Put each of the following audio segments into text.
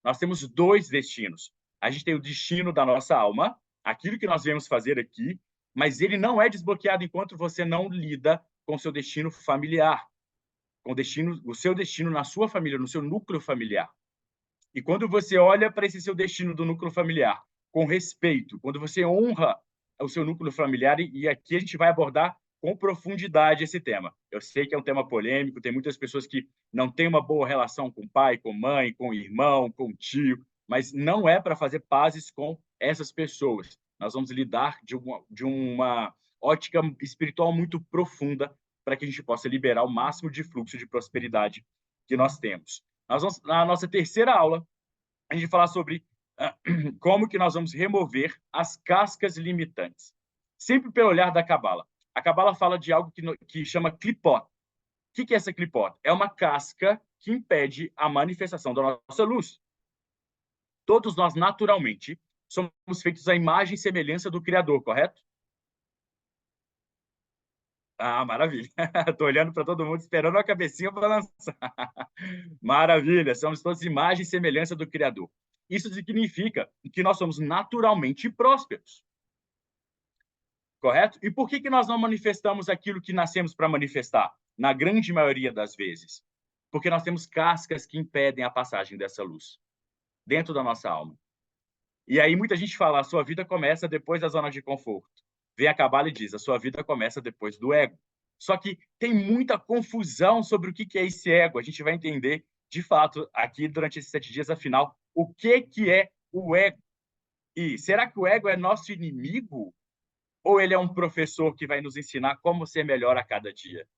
nós temos dois destinos. A gente tem o destino da nossa alma, aquilo que nós viemos fazer aqui, mas ele não é desbloqueado enquanto você não lida com o seu destino familiar, com o seu destino na sua família, no seu núcleo familiar. E quando você olha para esse seu destino do núcleo familiar com respeito, quando você honra o seu núcleo familiar, e aqui a gente vai abordar com profundidade esse tema. Eu sei que é um tema polêmico, tem muitas pessoas que não têm uma boa relação com o pai, com mãe, com o irmão, com o tio, mas não é para fazer pazes com essas pessoas. Nós vamos lidar de uma ótica espiritual muito profunda para que a gente possa liberar o máximo de fluxo de prosperidade que nós temos. Nós vamos, na nossa terceira aula, a gente vai falar sobre como que nós vamos remover as cascas limitantes. Sempre pelo olhar da Cabala. A Cabala fala de algo que chama clipot. O que é essa clipot? É uma casca que impede a manifestação da nossa luz. Todos nós, naturalmente, somos feitos à imagem e semelhança do Criador, correto? Ah, maravilha. Estou olhando para todo mundo, esperando a cabecinha balançar. Maravilha, somos todos imagem e semelhança do Criador. Isso significa que nós somos naturalmente prósperos. Correto? E por que nós não manifestamos aquilo que nascemos para manifestar? Na grande maioria das vezes. Porque nós temos cascas que impedem a passagem dessa luz dentro da nossa alma. E aí muita gente fala, a sua vida começa depois da zona de conforto. Vem a Cabala e diz, a sua vida começa depois do ego. Só que tem muita confusão sobre o que é esse ego. A gente vai entender, de fato, aqui durante esses 7 dias, afinal, o que é o ego. E será que o ego é nosso inimigo? Ou ele é um professor que vai nos ensinar como ser melhor a cada dia?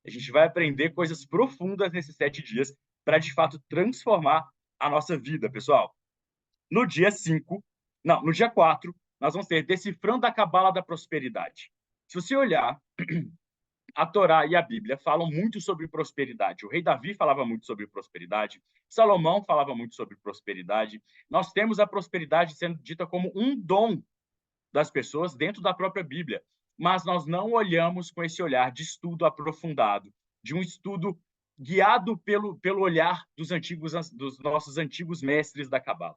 A gente vai aprender coisas profundas nesses 7 dias para, de fato, transformar a nossa vida, pessoal. No dia 4, nós vamos ter Decifrando a Cabala da Prosperidade. Se você olhar, a Torá e a Bíblia falam muito sobre prosperidade. O rei Davi falava muito sobre prosperidade, Salomão falava muito sobre prosperidade. Nós temos a prosperidade sendo dita como um dom das pessoas dentro da própria Bíblia, mas nós não olhamos com esse olhar de estudo aprofundado, de um estudo guiado pelo olhar dos nossos antigos mestres da Cabala.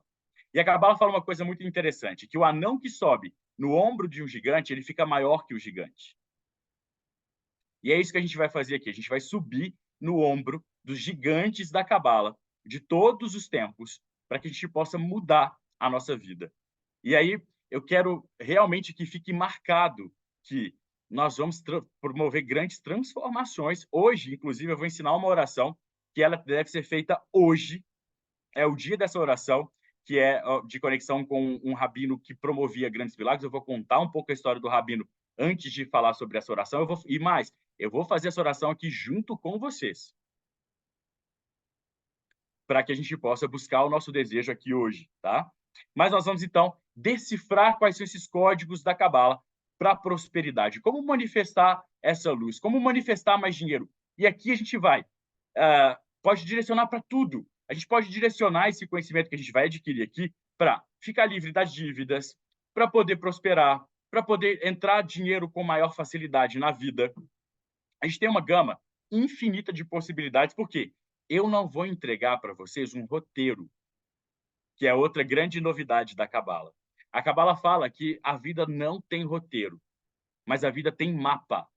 E a Cabala fala uma coisa muito interessante, que o anão que sobe no ombro de um gigante, ele fica maior que o gigante. E é isso que a gente vai fazer aqui. A gente vai subir no ombro dos gigantes da Cabala, de todos os tempos, para que a gente possa mudar a nossa vida. E aí, eu quero realmente que fique marcado que nós vamos promover grandes transformações. Hoje, inclusive, eu vou ensinar uma oração que ela deve ser feita hoje. É o dia dessa oração, que é de conexão com um rabino que promovia grandes milagres. Eu vou contar um pouco a história do rabino antes de falar sobre essa oração. Eu vou fazer essa oração aqui junto com vocês, para que a gente possa buscar o nosso desejo aqui hoje, tá? Mas nós vamos, então, decifrar quais são esses códigos da Cabala para a prosperidade. Como manifestar essa luz? Como manifestar mais dinheiro? E aqui a gente pode direcionar para tudo. A gente pode direcionar esse conhecimento que a gente vai adquirir aqui para ficar livre das dívidas, para poder prosperar, para poder entrar dinheiro com maior facilidade na vida. A gente tem uma gama infinita de possibilidades, porque eu não vou entregar para vocês um roteiro, que é outra grande novidade da Cabala. A Cabala fala que a vida não tem roteiro, mas a vida tem mapa.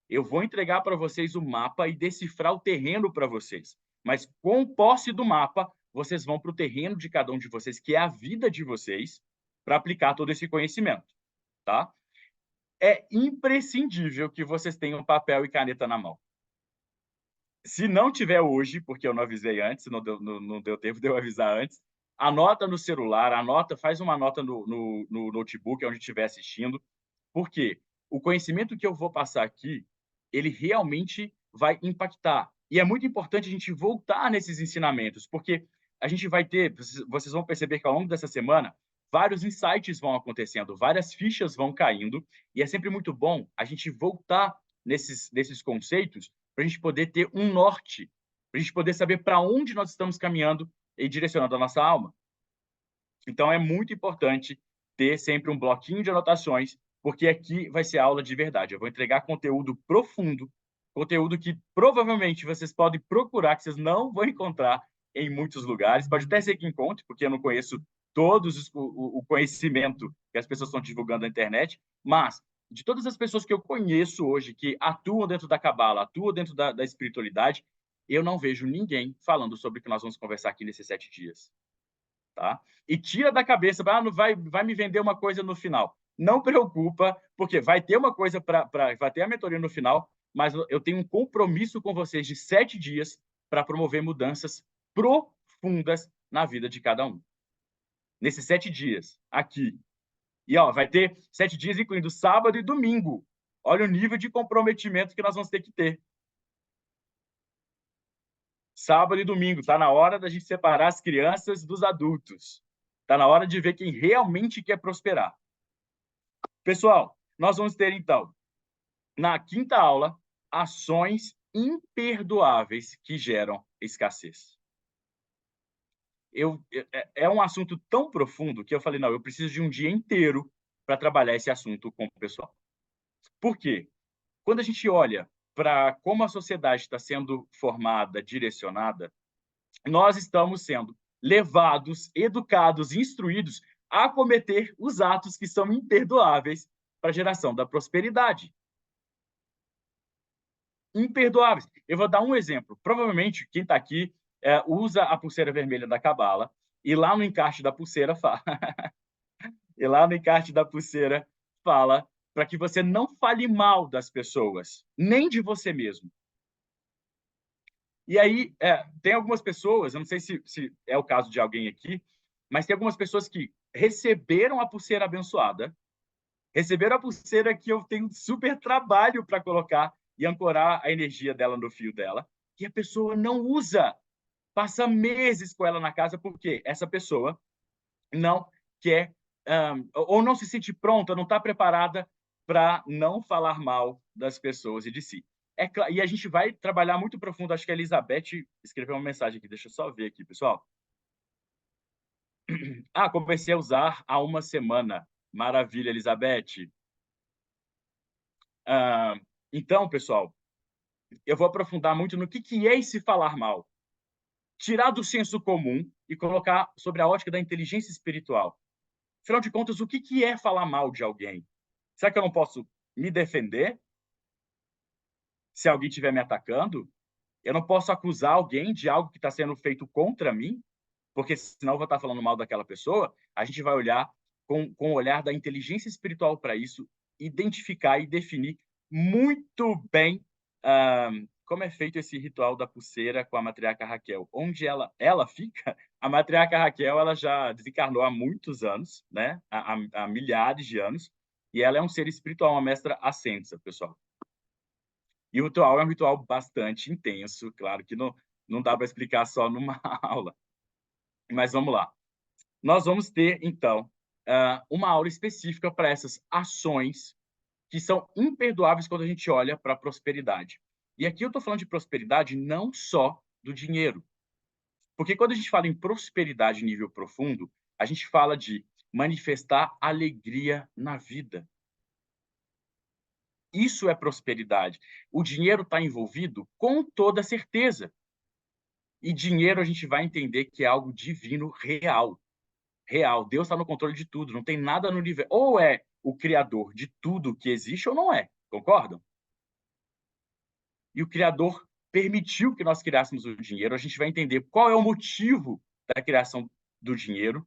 Eu vou entregar para vocês o mapa e decifrar o terreno para vocês. Mas com posse do mapa, vocês vão para o terreno de cada um de vocês, que é a vida de vocês, para aplicar todo esse conhecimento, tá? É imprescindível que vocês tenham papel e caneta na mão. Se não tiver hoje, porque eu não avisei antes, não deu tempo de eu avisar antes, anota no celular, faz uma nota no notebook, onde estiver assistindo, porque o conhecimento que eu vou passar aqui, ele realmente vai impactar. E é muito importante a gente voltar nesses ensinamentos, porque a gente vai ter, vocês vão perceber que ao longo dessa semana, vários insights vão acontecendo, várias fichas vão caindo, e é sempre muito bom a gente voltar nesses conceitos para a gente poder ter um norte, para a gente poder saber para onde nós estamos caminhando e direcionando a nossa alma. Então, é muito importante ter sempre um bloquinho de anotações, porque aqui vai ser aula de verdade. Eu vou entregar conteúdo profundo, conteúdo que provavelmente vocês podem procurar, que vocês não vão encontrar em muitos lugares. Pode até ser que encontre, porque eu não conheço todos o conhecimento que as pessoas estão divulgando na internet, mas de todas as pessoas que eu conheço hoje que atuam dentro da Cabala, atuam dentro da espiritualidade, eu não vejo ninguém falando sobre o que nós vamos conversar aqui nesses 7 dias. Tá? E tira da cabeça, não vai me vender uma coisa no final. Não preocupa, porque vai ter uma coisa vai ter a mentoria no final, mas eu tenho um compromisso com vocês de 7 dias para promover mudanças profundas na vida de cada um. Nesses 7 dias, aqui. E vai ter 7 dias, incluindo sábado e domingo. Olha o nível de comprometimento que nós vamos ter que ter. Sábado e domingo, está na hora da gente separar as crianças dos adultos. Está na hora de ver quem realmente quer prosperar. Pessoal, nós vamos ter, então, na quinta aula, ações imperdoáveis que geram escassez. É um assunto tão profundo que eu falei, não, eu preciso de um dia inteiro para trabalhar esse assunto com o pessoal. Por quê? Quando a gente olha para como a sociedade está sendo formada, direcionada, nós estamos sendo levados, educados, instruídos a cometer os atos que são imperdoáveis para a geração da prosperidade. Imperdoáveis. Eu vou dar um exemplo. Provavelmente, quem está aqui usa a pulseira vermelha da Cabala e lá no encarte da pulseira fala... e lá no encarte da pulseira fala para que você não fale mal das pessoas, nem de você mesmo. E aí, tem algumas pessoas, eu não sei se é o caso de alguém aqui, mas tem algumas pessoas que receberam a pulseira abençoada, receberam a pulseira que eu tenho super trabalho para colocar e ancorar a energia dela no fio dela, e a pessoa não usa, passa meses com ela na casa, porque essa pessoa não quer, ou não se sente pronta, não está preparada para não falar mal das pessoas e de si. E a gente vai trabalhar muito profundo, acho que a Elizabeth escreveu uma mensagem aqui, deixa eu só ver aqui, pessoal. Comecei a usar há uma semana. Maravilha, Elizabeth. Então, pessoal, eu vou aprofundar muito no que é esse falar mal. Tirar do senso comum e colocar sobre a ótica da inteligência espiritual. Afinal de contas, o que é falar mal de alguém? Será que eu não posso me defender? Se alguém estiver me atacando? Eu não posso acusar alguém de algo que está sendo feito contra mim? Porque senão eu vou estar falando mal daquela pessoa. A gente vai olhar com o olhar da inteligência espiritual para isso, identificar e definir muito bem como é feito esse ritual da pulseira com a matriarca Raquel. Onde ela fica, a matriarca Raquel ela já desencarnou há muitos anos, né? Há milhares de anos, e ela é um ser espiritual, uma mestra ascensa, pessoal. E o ritual é um ritual bastante intenso, claro que não dá para explicar só numa aula. Mas vamos lá. Nós vamos ter, então, uma aula específica para essas ações que são imperdoáveis quando a gente olha para a prosperidade. E aqui eu estou falando de prosperidade não só do dinheiro. Porque quando a gente fala em prosperidade em nível profundo, a gente fala de manifestar alegria na vida. Isso é prosperidade. O dinheiro está envolvido com toda certeza. E dinheiro a gente vai entender que é algo divino real. Real. Deus está no controle de tudo. Não tem nada no universo. Ou é o criador de tudo que existe ou não é. Concordam? E o criador permitiu que nós criássemos o dinheiro. A gente vai entender qual é o motivo da criação do dinheiro,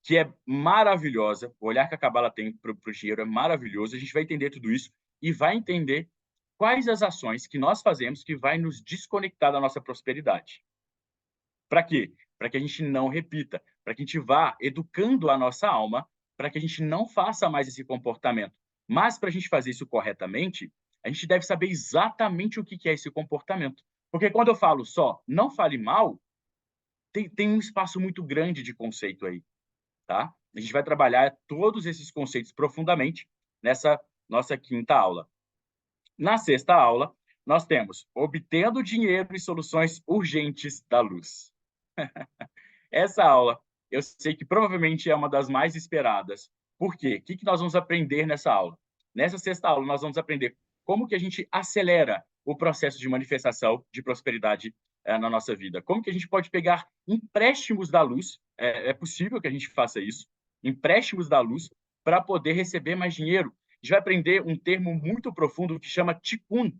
que é maravilhosa. O olhar que a Cabala tem para o dinheiro é maravilhoso. A gente vai entender tudo isso e vai entender quais as ações que nós fazemos que vai nos desconectar da nossa prosperidade. Para quê? Para que a gente não repita, para que a gente vá educando a nossa alma, para que a gente não faça mais esse comportamento. Mas, para a gente fazer isso corretamente, a gente deve saber exatamente o que é esse comportamento. Porque quando eu falo só não fale mal, tem um espaço muito grande de conceito aí. Tá? A gente vai trabalhar todos esses conceitos profundamente nessa nossa quinta aula. Na sexta aula, nós temos obtendo dinheiro e soluções urgentes da luz. Essa aula, eu sei que provavelmente é uma das mais esperadas. Por quê? O que nós vamos aprender nessa aula? Nessa sexta aula, nós vamos aprender como que a gente acelera o processo de manifestação de prosperidade na nossa vida? Como que a gente pode pegar empréstimos da luz? É possível que a gente faça isso, empréstimos da luz, para poder receber mais dinheiro. A gente vai aprender um termo muito profundo que chama tikkun.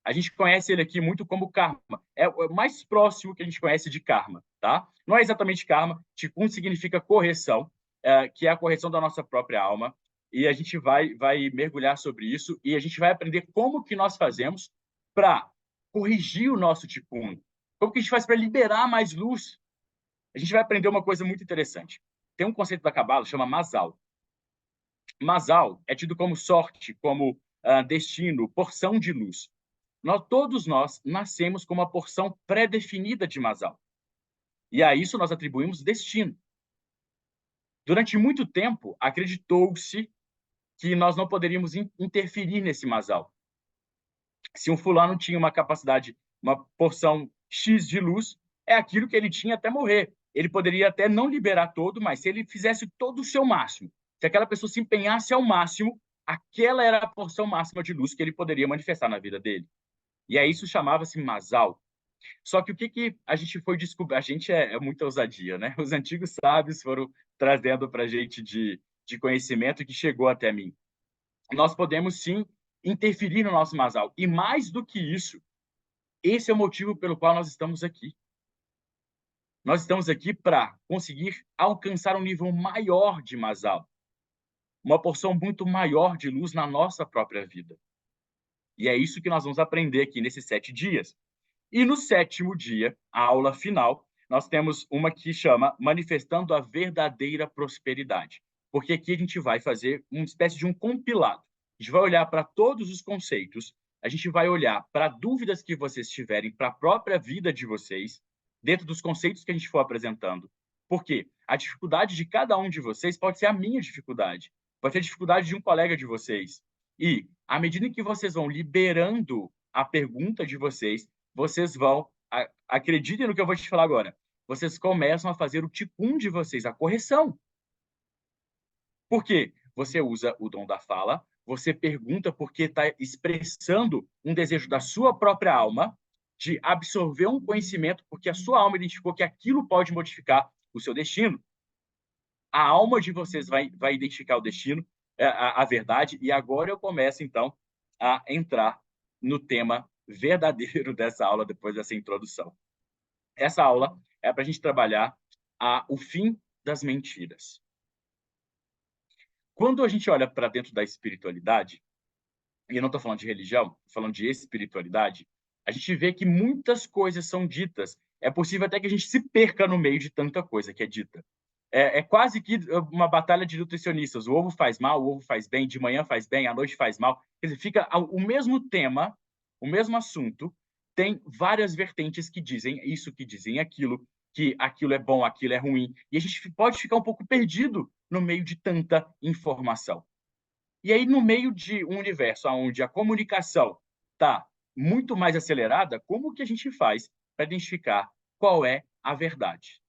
A gente conhece ele aqui muito como karma. É o mais próximo que a gente conhece de karma, tá? Não é exatamente karma. Tikkun significa correção, que é a correção da nossa própria alma. E a gente vai mergulhar sobre isso e a gente vai aprender como que nós fazemos para corrigir o nosso tikkun. Como que a gente faz para liberar mais luz? A gente vai aprender uma coisa muito interessante. Tem um conceito da Cabala, chama Mazal. Mazal é tido como sorte, como destino, porção de luz. Todos nós nascemos com uma porção pré-definida de Mazal. E a isso nós atribuímos destino. Durante muito tempo, acreditou-se que nós não poderíamos interferir nesse Mazal. Se um fulano tinha uma capacidade, uma porção X de luz, é aquilo que ele tinha até morrer. Ele poderia até não liberar todo, mas se ele fizesse todo o seu máximo, se aquela pessoa se empenhasse ao máximo, aquela era a porção máxima de luz que ele poderia manifestar na vida dele. E aí isso chamava-se Mazal. Só que o que a gente foi descobrir? A gente é muita ousadia, né? Os antigos sábios foram trazendo para a gente de conhecimento que chegou até mim. Nós podemos, sim, interferir no nosso Mazal. E mais do que isso, esse é o motivo pelo qual nós estamos aqui. Nós estamos aqui para conseguir alcançar um nível maior de Mazal, uma porção muito maior de luz na nossa própria vida. E é isso que nós vamos aprender aqui nesses 7 dias. E no 7º dia, a aula final, nós temos uma que chama Manifestando a Verdadeira Prosperidade. Porque aqui a gente vai fazer uma espécie de um compilado. A gente vai olhar para todos os conceitos, a gente vai olhar para dúvidas que vocês tiverem para a própria vida de vocês, dentro dos conceitos que a gente for apresentando. Porque a dificuldade de cada um de vocês pode ser a minha dificuldade, pode ser a dificuldade de um colega de vocês. E, à medida que vocês vão liberando a pergunta de vocês vão, acreditem no que eu vou te falar agora, vocês começam a fazer o tikkun de vocês, a correção. Por quê? Você usa o dom da fala, você pergunta porque está expressando um desejo da sua própria alma de absorver um conhecimento, porque a sua alma identificou que aquilo pode modificar o seu destino. A alma de vocês vai identificar o destino, a verdade, e agora eu começo, então, a entrar no tema verdadeiro dessa aula, depois dessa introdução. Essa aula é para a gente trabalhar o fim das mentiras. Quando a gente olha para dentro da espiritualidade, e eu não estou falando de religião, estou falando de espiritualidade, a gente vê que muitas coisas são ditas. É possível até que a gente se perca no meio de tanta coisa que é dita. É quase que uma batalha de nutricionistas. O ovo faz mal, o ovo faz bem, de manhã faz bem, à noite faz mal. Quer dizer, fica o mesmo tema, o mesmo assunto, tem várias vertentes que dizem isso, que dizem aquilo, que aquilo é bom, aquilo é ruim. E a gente pode ficar um pouco perdido no meio de tanta informação. E aí, no meio de um universo onde a comunicação está muito mais acelerada, como que a gente faz para identificar qual é a verdade?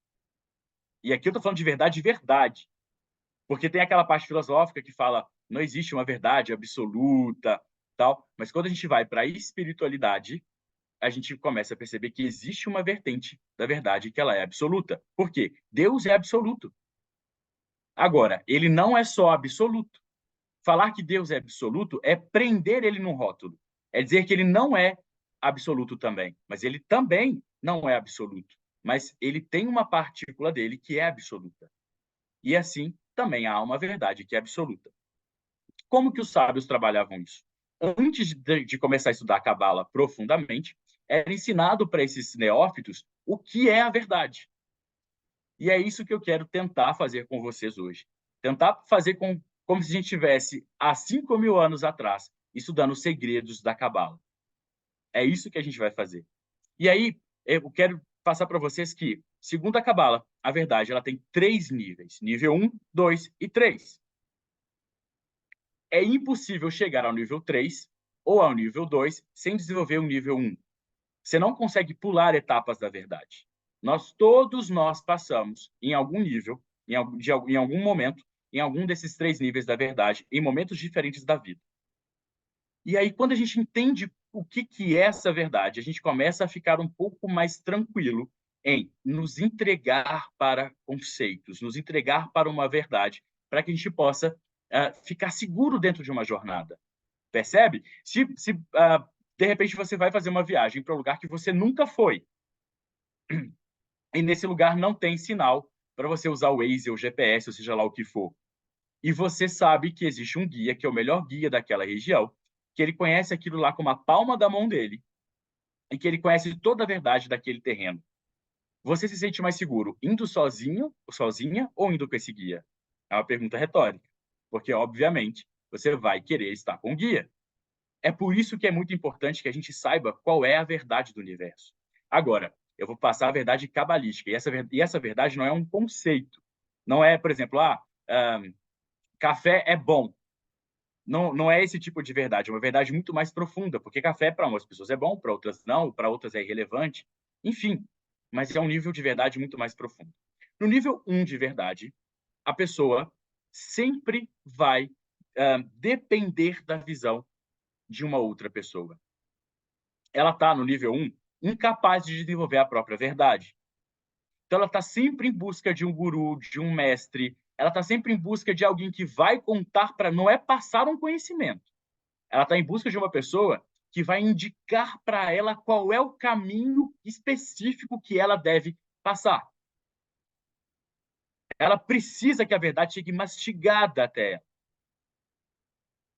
E aqui eu estou falando de verdade, porque tem aquela parte filosófica que fala não existe uma verdade absoluta, tal, mas quando a gente vai para a espiritualidade, a gente começa a perceber que existe uma vertente da verdade que ela é absoluta. Por quê? Deus é absoluto. Agora, ele não é só absoluto. Falar que Deus é absoluto é prender ele num rótulo. É dizer que ele não é absoluto também, mas ele também não é absoluto. Mas ele tem uma partícula dele que é absoluta. E assim, também há uma verdade que é absoluta. Como que os sábios trabalhavam isso? Antes de começar a estudar a Cabala profundamente, era ensinado para esses neófitos o que é a verdade. E é isso que eu quero tentar fazer com vocês hoje. Tentar fazer como se a gente tivesse, há 5.000 anos atrás, estudando os segredos da Cabala. É isso que a gente vai fazer. E aí, eu quero passar para vocês que, segundo a Cabala, a verdade ela tem 3 níveis. Nível 1, 2 e 3. É impossível chegar ao nível 3 ou ao nível 2 sem desenvolver o nível 1. Você não consegue pular etapas da verdade. Todos nós passamos em algum nível, em algum momento, em algum desses 3 níveis da verdade, em momentos diferentes da vida. E aí, quando a gente entende o que que é essa verdade? A gente começa a ficar um pouco mais tranquilo em nos entregar para conceitos, nos entregar para uma verdade, para que a gente possa ficar seguro dentro de uma jornada. Percebe? Se de repente você vai fazer uma viagem para um lugar que você nunca foi, e nesse lugar não tem sinal para você usar o Waze ou o GPS, ou seja lá o que for. E você sabe que existe um guia, que é o melhor guia daquela região, que ele conhece aquilo lá como a palma da mão dele, e que ele conhece toda a verdade daquele terreno. Você se sente mais seguro indo sozinho, sozinha, ou indo com esse guia? É uma pergunta retórica, porque, obviamente, você vai querer estar com o guia. É por isso que é muito importante que a gente saiba qual é a verdade do universo. Agora, eu vou passar a verdade cabalística, e essa verdade não é um conceito. Não é, por exemplo, café é bom. Não, não é esse tipo de verdade, é uma verdade muito mais profunda, porque café para umas pessoas é bom, para outras não, para outras é irrelevante. Enfim, mas é um nível de verdade muito mais profundo. No nível 1 de verdade, a pessoa sempre vai depender da visão de uma outra pessoa. Ela está no nível 1 incapaz de desenvolver a própria verdade. Então, ela está sempre em busca de um guru, de um mestre, ela está sempre em busca de alguém que vai contar para. Não é passar um conhecimento. Ela está em busca de uma pessoa que vai indicar para ela qual é o caminho específico que ela deve passar. Ela precisa que a verdade chegue mastigada até ela.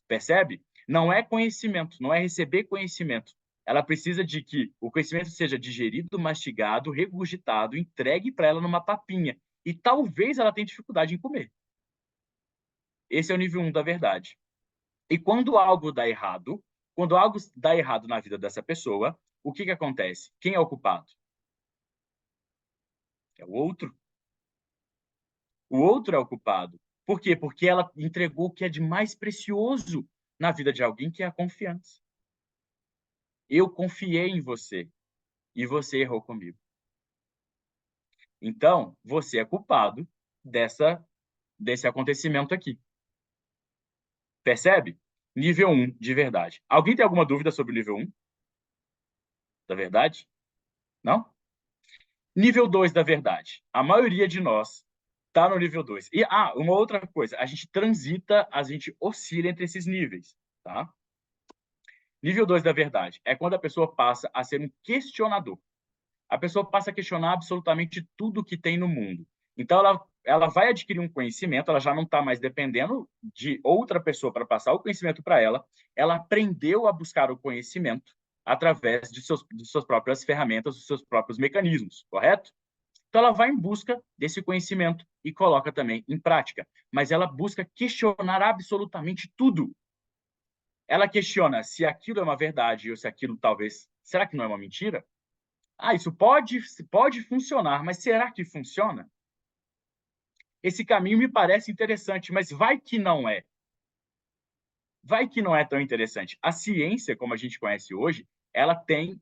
Percebe? Não é conhecimento, não é receber conhecimento. Ela precisa de que o conhecimento seja digerido, mastigado, regurgitado, entregue para ela numa papinha. E talvez ela tenha dificuldade em comer. Esse é o nível 1 da verdade. E quando algo dá errado na vida dessa pessoa, o que que acontece? Quem é o culpado? É o outro. O outro é o culpado. Por quê? Porque ela entregou o que é de mais precioso na vida de alguém, que é a confiança. Eu confiei em você e você errou comigo. Então, você é culpado desse acontecimento aqui. Percebe? Nível 1 de verdade. Alguém tem alguma dúvida sobre o nível 1 da verdade? Não? Nível 2 da verdade. A maioria de nós está no nível 2. E, uma outra coisa. A gente oscila entre esses níveis, tá? Nível 2 da verdade é quando a pessoa passa a ser um questionador. A pessoa passa a questionar absolutamente tudo que tem no mundo. Então, ela vai adquirir um conhecimento, ela já não está mais dependendo de outra pessoa para passar o conhecimento para ela aprendeu a buscar o conhecimento através de suas próprias ferramentas, dos seus próprios mecanismos, correto? Então, ela vai em busca desse conhecimento e coloca também em prática, mas ela busca questionar absolutamente tudo. Ela questiona se aquilo é uma verdade ou se aquilo talvez... Será que não é uma mentira? Isso pode funcionar, mas será que funciona? Esse caminho me parece interessante, mas vai que não é. Vai que não é tão interessante. A ciência, como a gente conhece hoje, ela tem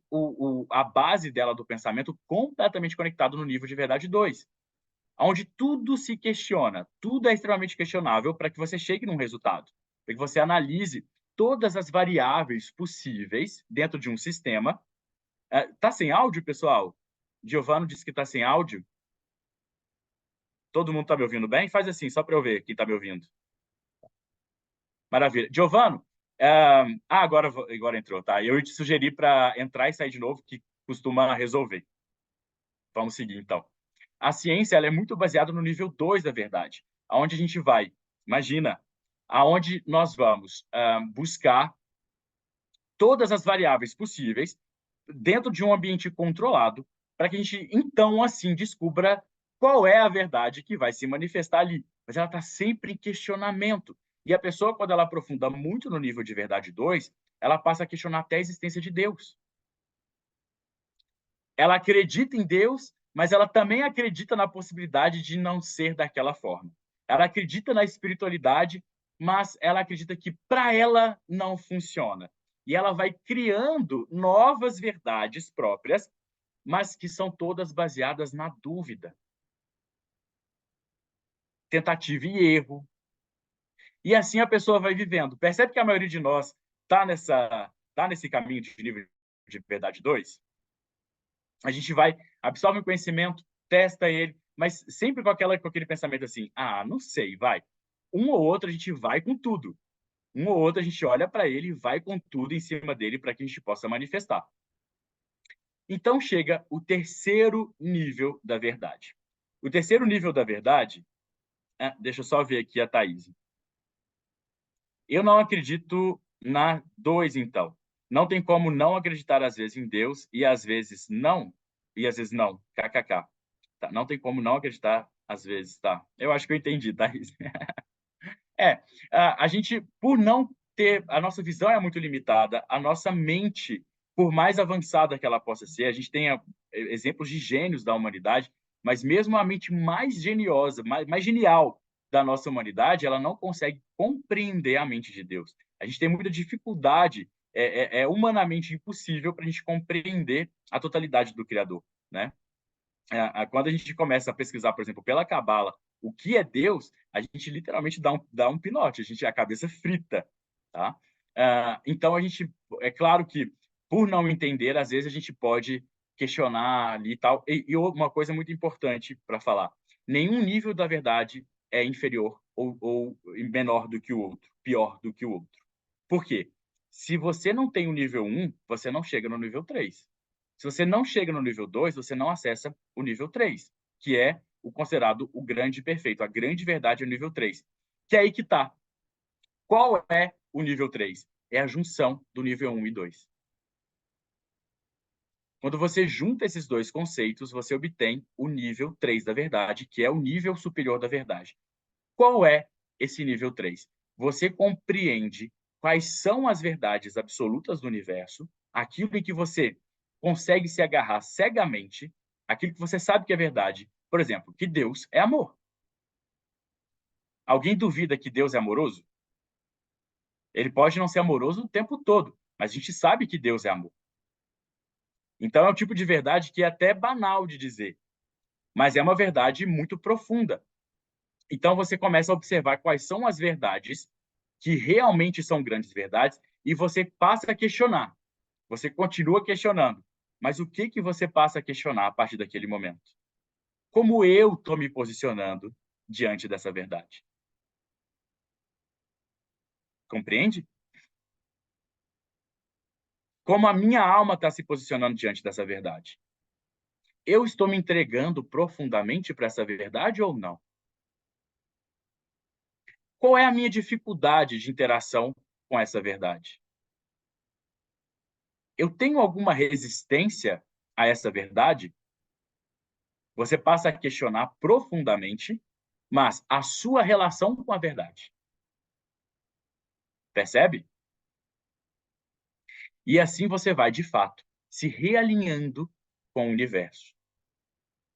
a base dela do pensamento completamente conectado no nível de verdade 2, onde tudo se questiona, tudo é extremamente questionável para que você chegue num resultado, para que você analise todas as variáveis possíveis dentro de um sistema. Tá sem áudio, pessoal? Giovano disse que tá sem áudio. Todo mundo está me ouvindo bem? Faz assim, só para eu ver quem está me ouvindo. Maravilha. Giovano, agora entrou, tá? Eu te sugeri para entrar e sair de novo, que costuma resolver. Vamos seguir, então. A ciência ela é muito baseada no nível 2 da verdade, aonde a gente vai, imagina, aonde nós vamos buscar todas as variáveis possíveis dentro de um ambiente controlado, para que a gente, então, assim, descubra qual é a verdade que vai se manifestar ali. Mas ela está sempre em questionamento. E a pessoa, quando ela aprofunda muito no nível de verdade 2, ela passa a questionar até a existência de Deus. Ela acredita em Deus, mas ela também acredita na possibilidade de não ser daquela forma. Ela acredita na espiritualidade, mas ela acredita que para ela não funciona. E ela vai criando novas verdades próprias, mas que são todas baseadas na dúvida, tentativa e erro. E assim a pessoa vai vivendo. Percebe que a maioria de nós está está nesse caminho de nível de verdade 2, a gente vai, absorve o conhecimento, testa ele, mas sempre com aquele pensamento assim, não sei, vai. Um ou outro a gente vai com tudo. Um ou outro a gente olha para ele e vai com tudo em cima dele para que a gente possa manifestar. Então chega o terceiro nível da verdade. O terceiro nível da verdade, deixa eu só ver aqui a Thaís. Eu não acredito na 2, então. Não tem como não acreditar às vezes em Deus e às vezes não, kkk. Tá, não tem como não acreditar às vezes, tá? Eu acho que eu entendi, Thaís. A gente, por não ter, a nossa visão é muito limitada, a nossa mente, por mais avançada que ela possa ser, a gente tem exemplos de gênios da humanidade, mas mesmo a mente mais geniosa, mais genial da nossa humanidade, ela não consegue compreender a mente de Deus. A gente tem muita dificuldade, é humanamente impossível para a gente compreender a totalidade do Criador, né? Quando a gente começa a pesquisar, por exemplo, pela Cabala, o que é Deus, a gente literalmente dá um pinote, a cabeça frita, tá? Então, é claro que, por não entender, às vezes a gente pode questionar ali e tal. E uma coisa muito importante para falar, nenhum nível da verdade é inferior ou menor do que o outro, pior do que o outro. Por quê? Se você não tem o nível 1, você não chega no nível 3. Se você não chega no nível 2, você não acessa o nível 3, que é o considerado o grande perfeito. A grande verdade é o nível 3. Que é aí que está. Qual é o nível 3? É a junção do nível 1 e 2. Quando você junta esses dois conceitos, você obtém o nível 3 da verdade, que é o nível superior da verdade. Qual é esse nível 3? Você compreende quais são as verdades absolutas do universo, aquilo em que você consegue se agarrar cegamente, aquilo que você sabe que é verdade. Por exemplo, que Deus é amor. Alguém duvida que Deus é amoroso? Ele pode não ser amoroso o tempo todo, mas a gente sabe que Deus é amor. Então é um tipo de verdade que é até banal de dizer, mas é uma verdade muito profunda. Então você começa a observar quais são as verdades que realmente são grandes verdades e você passa a questionar. Você continua questionando. Mas o que você passa a questionar a partir daquele momento? Como eu estou me posicionando diante dessa verdade? Compreende? Como a minha alma está se posicionando diante dessa verdade? Eu estou me entregando profundamente para essa verdade ou não? Qual é a minha dificuldade de interação com essa verdade? Eu tenho alguma resistência a essa verdade? Você passa a questionar profundamente, mas a sua relação com a verdade. Percebe? E assim você vai, de fato, se realinhando com o universo.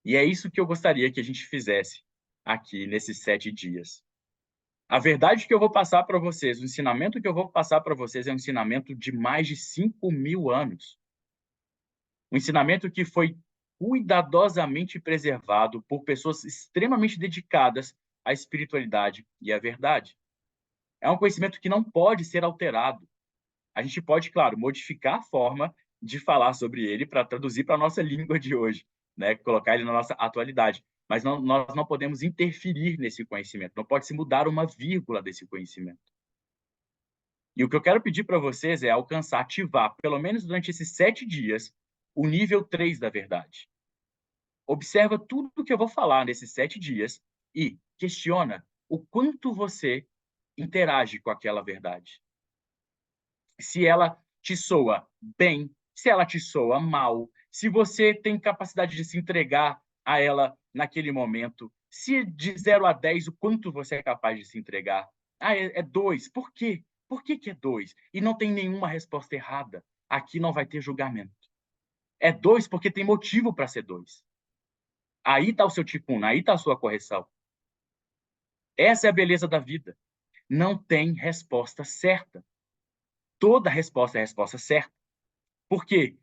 E é isso que eu gostaria que a gente fizesse aqui nesses 7 dias. A verdade que eu vou passar para vocês, o ensinamento que eu vou passar para vocês é um ensinamento de mais de 5.000 anos. Um ensinamento que foi cuidadosamente preservado por pessoas extremamente dedicadas à espiritualidade e à verdade. É um conhecimento que não pode ser alterado. A gente pode, claro, modificar a forma de falar sobre ele para traduzir para a nossa língua de hoje, né? Colocar ele na nossa atualidade. Mas nós não podemos interferir nesse conhecimento, não pode se mudar uma vírgula desse conhecimento. E o que eu quero pedir para vocês é alcançar, ativar, pelo menos durante esses 7 dias, o nível 3 da verdade. Observa tudo o que eu vou falar nesses 7 dias e questiona o quanto você interage com aquela verdade. Se ela te soa bem, se ela te soa mal, se você tem capacidade de se entregar a ela naquele momento, se de 0 a 10, o quanto você é capaz de se entregar. É 2. Por quê? Por que é 2? E não tem nenhuma resposta errada. Aqui não vai ter julgamento. É 2 porque tem motivo para ser 2. Aí está o seu tikkun, aí está a sua correção. Essa é a beleza da vida. Não tem resposta certa. Toda resposta é a resposta certa. Por quê?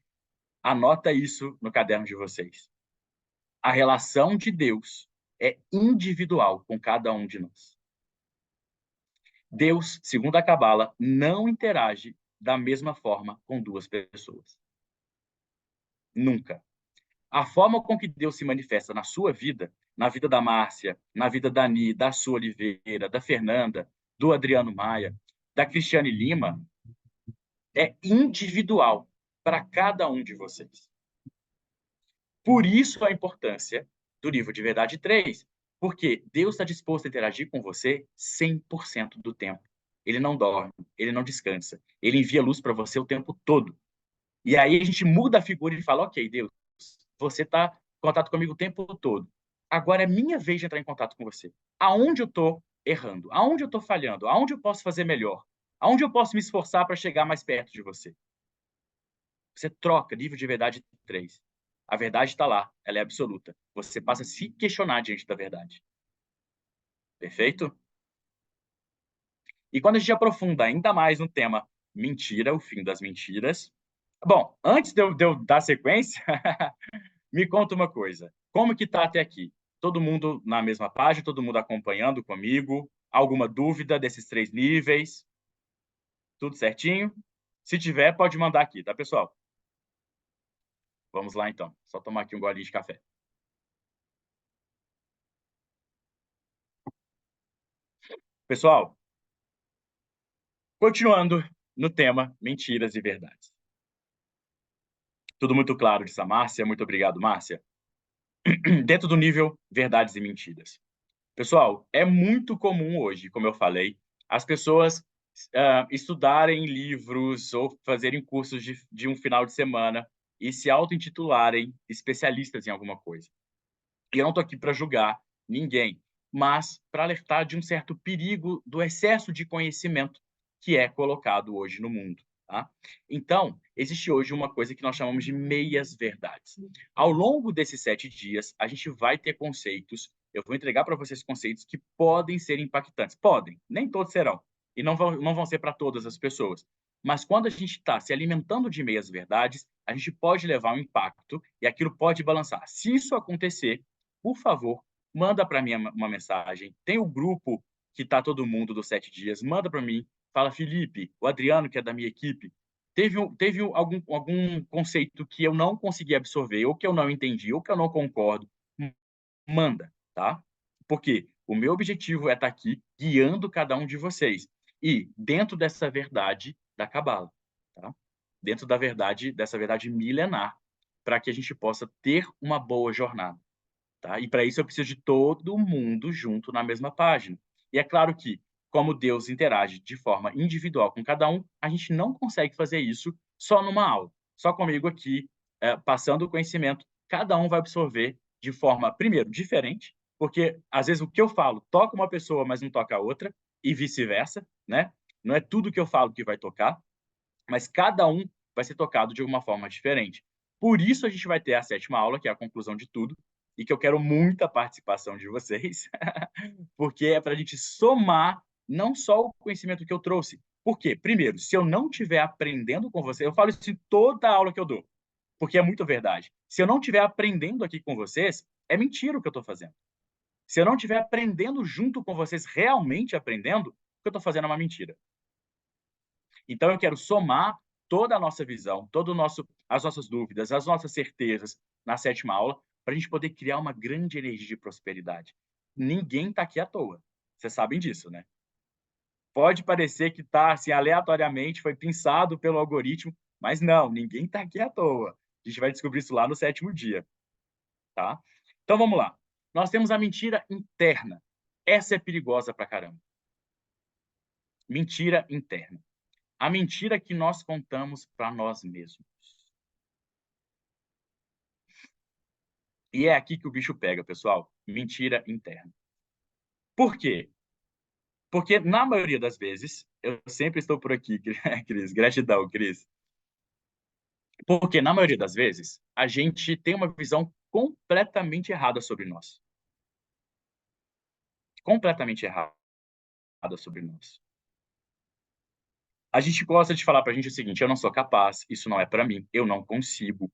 Anota isso no caderno de vocês. A relação de Deus é individual com cada um de nós. Deus, segundo a Cabala, não interage da mesma forma com duas pessoas. Nunca. A forma com que Deus se manifesta na sua vida, na vida da Márcia, na vida da Ani, da Su Oliveira, da Fernanda, do Adriano Maia, da Cristiane Lima, é individual para cada um de vocês. Por isso a importância do livro de Verdade 3, porque Deus está disposto a interagir com você 100% do tempo. Ele não dorme, ele não descansa, ele envia luz para você o tempo todo. E aí a gente muda a figura e fala, ok, Deus, você está em contato comigo o tempo todo. Agora é minha vez de entrar em contato com você. Aonde eu estou errando? Aonde eu estou falhando? Aonde eu posso fazer melhor? Aonde eu posso me esforçar para chegar mais perto de você? Você troca livro de Verdade 3. A verdade está lá, ela é absoluta. Você passa a se questionar diante da verdade. Perfeito? E quando a gente aprofunda ainda mais no tema mentira, o fim das mentiras. Bom, antes de eu dar sequência, me conta uma coisa. Como que tá até aqui? Todo mundo na mesma página, todo mundo acompanhando comigo? Alguma dúvida desses 3 níveis? Tudo certinho? Se tiver, pode mandar aqui, tá, pessoal? Vamos lá, então. Só tomar aqui um golinho de café. Pessoal, continuando no tema mentiras e verdades. Tudo muito claro, disse a Márcia. Muito obrigado, Márcia. Dentro do nível verdades e mentiras. Pessoal, é muito comum hoje, como eu falei, as pessoas estudarem livros ou fazerem cursos de um final de semana e se auto-intitularem especialistas em alguma coisa. E eu não estou aqui para julgar ninguém, mas para alertar de um certo perigo do excesso de conhecimento que é colocado hoje no mundo. Tá? Então, existe hoje uma coisa que nós chamamos de meias-verdades. Ao longo desses 7 dias, a gente vai ter conceitos, eu vou entregar para vocês conceitos que podem ser impactantes. Podem, nem todos serão, e não vão ser para todas as pessoas. Mas quando a gente está se alimentando de meias-verdades, a gente pode levar um impacto e aquilo pode balançar. Se isso acontecer, por favor, manda para mim uma mensagem. Tem o grupo que está todo mundo dos 7 dias, manda para mim. Fala, Felipe, o Adriano, que é da minha equipe, teve algum conceito que eu não consegui absorver, ou que eu não entendi, ou que eu não concordo. Manda, tá? Porque o meu objetivo é estar aqui guiando cada um de vocês. E dentro dessa verdade da Cabala, tá? Dentro da verdade, dessa verdade milenar, para que a gente possa ter uma boa jornada. Tá? E para isso eu preciso de todo mundo junto na mesma página. E é claro que, como Deus interage de forma individual com cada um, a gente não consegue fazer isso só numa aula. Só comigo aqui, passando o conhecimento, cada um vai absorver de forma, primeiro, diferente, porque às vezes o que eu falo toca uma pessoa, mas não toca a outra, e vice-versa, né? Não é tudo que eu falo que vai tocar, mas cada um vai ser tocado de uma forma diferente. Por isso a gente vai ter a 7ª aula, que é a conclusão de tudo, e que eu quero muita participação de vocês, porque é para a gente somar não só o conhecimento que eu trouxe. Por quê? Primeiro, se eu não estiver aprendendo com vocês, eu falo isso em toda aula que eu dou, porque é muito verdade. Se eu não estiver aprendendo aqui com vocês, é mentira o que eu estou fazendo. Se eu não estiver aprendendo junto com vocês, realmente aprendendo, o que eu estou fazendo é uma mentira. Então, eu quero somar toda a nossa visão, as nossas dúvidas, as nossas certezas na 7ª aula, para a gente poder criar uma grande energia de prosperidade. Ninguém está aqui à toa. Vocês sabem disso, né? Pode parecer que está assim, aleatoriamente, foi pensado pelo algoritmo, mas não, ninguém está aqui à toa. A gente vai descobrir isso lá no 7º dia. Tá? Então, vamos lá. Nós temos a mentira interna. Essa é perigosa pra caramba. Mentira interna. A mentira que nós contamos para nós mesmos. E é aqui que o bicho pega, pessoal. Mentira interna. Por quê? Porque, na maioria das vezes, eu sempre estou por aqui, Cris. Gratidão, Cris. Porque, na maioria das vezes, a gente tem uma visão completamente errada sobre nós. Completamente errada sobre nós. A gente gosta de falar pra gente o seguinte: eu não sou capaz, isso não é para mim, eu não consigo.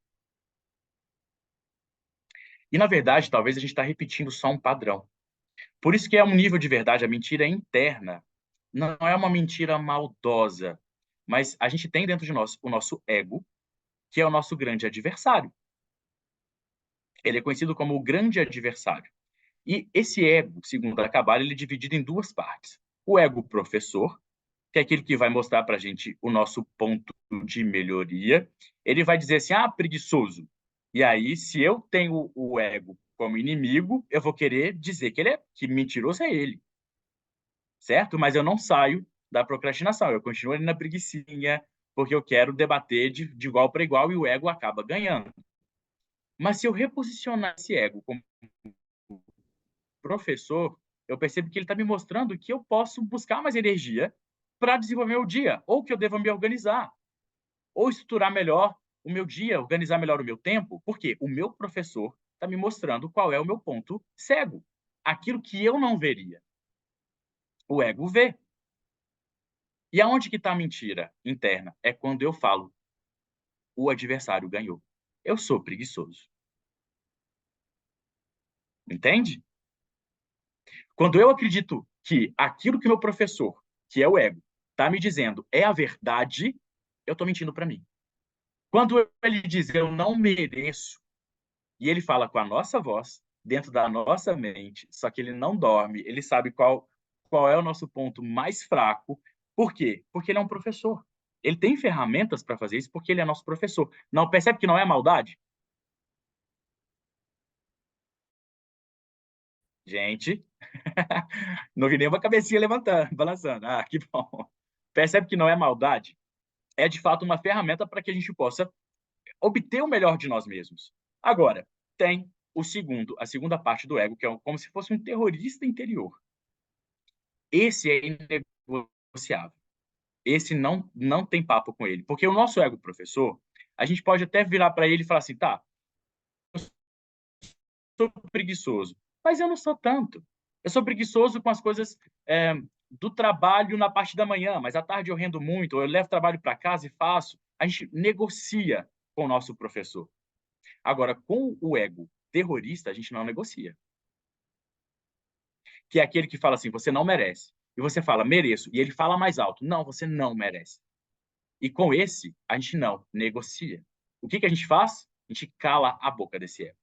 E, na verdade, talvez a gente está repetindo só um padrão. Por isso que é um nível de verdade, a mentira interna não é uma mentira maldosa, Mas a gente tem dentro de nós o nosso ego, que é o nosso grande adversário. Ele é conhecido como o grande adversário. E esse ego, segundo a Kabbalah, ele é dividido em duas partes. O ego professor, que é aquele que vai mostrar para a gente o nosso ponto de melhoria. Ele vai dizer assim, preguiçoso. E aí, se eu tenho o ego como inimigo, eu vou querer dizer que mentiroso é ele, certo? Mas eu não saio da procrastinação, eu continuo ali na preguicinha, porque eu quero debater de igual para igual e o ego acaba ganhando. Mas se eu reposicionar esse ego como professor, eu percebo que ele está me mostrando que eu posso buscar mais energia para desenvolver o dia, ou que eu devo me organizar, ou estruturar melhor o meu dia, organizar melhor o meu tempo, porque o meu professor está me mostrando qual é o meu ponto cego, aquilo que eu não veria. O ego vê. E aonde que está a mentira interna? É quando eu falo, o adversário ganhou. Eu sou preguiçoso. Entende? Quando eu acredito que aquilo que o meu professor, que é o ego, está me dizendo é a verdade, eu estou mentindo para mim. Quando ele diz eu não mereço, e ele fala com a nossa voz, dentro da nossa mente, só que ele não dorme, ele sabe qual é o nosso ponto mais fraco. Por quê? Porque ele é um professor. Ele tem ferramentas para fazer isso porque ele é nosso professor. Não percebe que não é maldade? Gente, não vi nenhuma cabecinha levantando, balançando. Que bom. Percebe que não é maldade? É de fato uma ferramenta para que a gente possa obter o melhor de nós mesmos. Agora, tem a segunda parte do ego, que é como se fosse um terrorista interior. Esse é inegociável. Esse não tem papo com ele. Porque o nosso ego professor, a gente pode até virar para ele e falar assim, tá, eu sou preguiçoso, mas eu não sou tanto. Eu sou preguiçoso com as coisas do trabalho na parte da manhã, mas à tarde eu rendo muito, ou eu levo trabalho para casa e faço. A gente negocia com o nosso professor. Agora, com o ego terrorista, a gente não negocia. Que é aquele que fala assim, você não merece. E você fala, mereço. E ele fala mais alto, não, você não merece. E com esse, a gente não negocia. O que a gente faz? A gente cala a boca desse ego.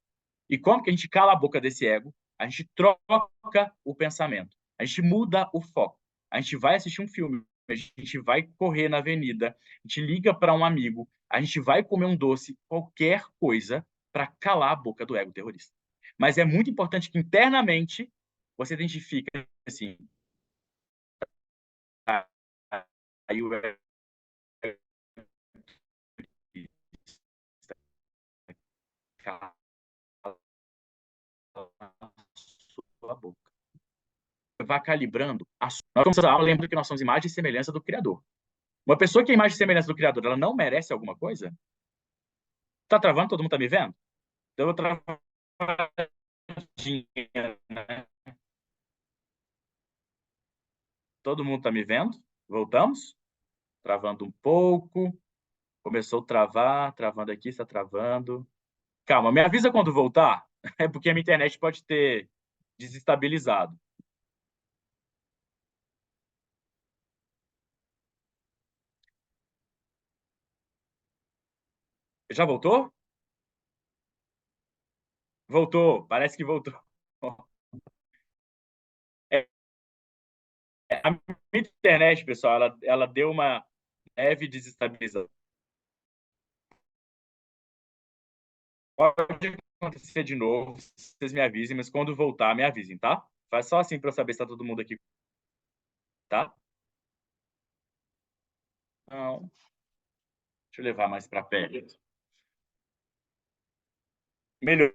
E como que a gente cala a boca desse ego? A gente troca o pensamento. A gente muda o foco. A gente vai assistir um filme, a gente vai correr na avenida, a gente liga para um amigo, a gente vai comer um doce, qualquer coisa para calar a boca do ego terrorista. Mas é muito importante que internamente você identifique assim, aí o ego cala a boca. Vai calibrando nós somos a alma, lembra que nós somos imagem e semelhança do Criador. Uma pessoa que é imagem e semelhança do Criador, ela não merece alguma coisa? Tá travando? Todo mundo tá me vendo? Deu uma travadinha, né? Todo mundo tá me vendo? Voltamos? Travando um pouco. Começou a travar, travando aqui, está travando. Calma, me avisa quando voltar. É porque a minha internet pode ter desestabilizado. Já voltou? Voltou, parece que voltou. É, a minha internet, pessoal, ela deu uma leve desestabilização. Pode acontecer de novo, vocês me avisem, mas quando voltar, me avisem, tá? Faz só assim para eu saber se tá todo mundo aqui, tá? Não, deixa eu levar mais para perto. Melhor.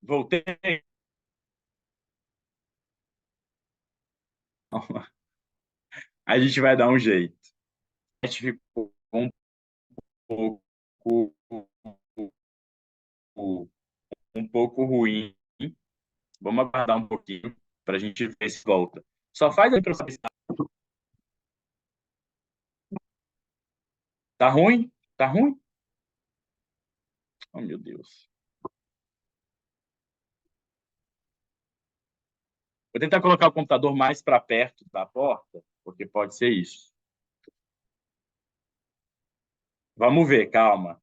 Voltei. A gente vai dar um jeito. A gente ficou pouco, um pouco ruim. Vamos aguardar um pouquinho para a gente ver se volta. Só faz aí para eu saber se tá ruim. Tá ruim? Oh, meu Deus. Vou tentar colocar o computador mais para perto da porta, porque pode ser isso. Vamos ver, calma.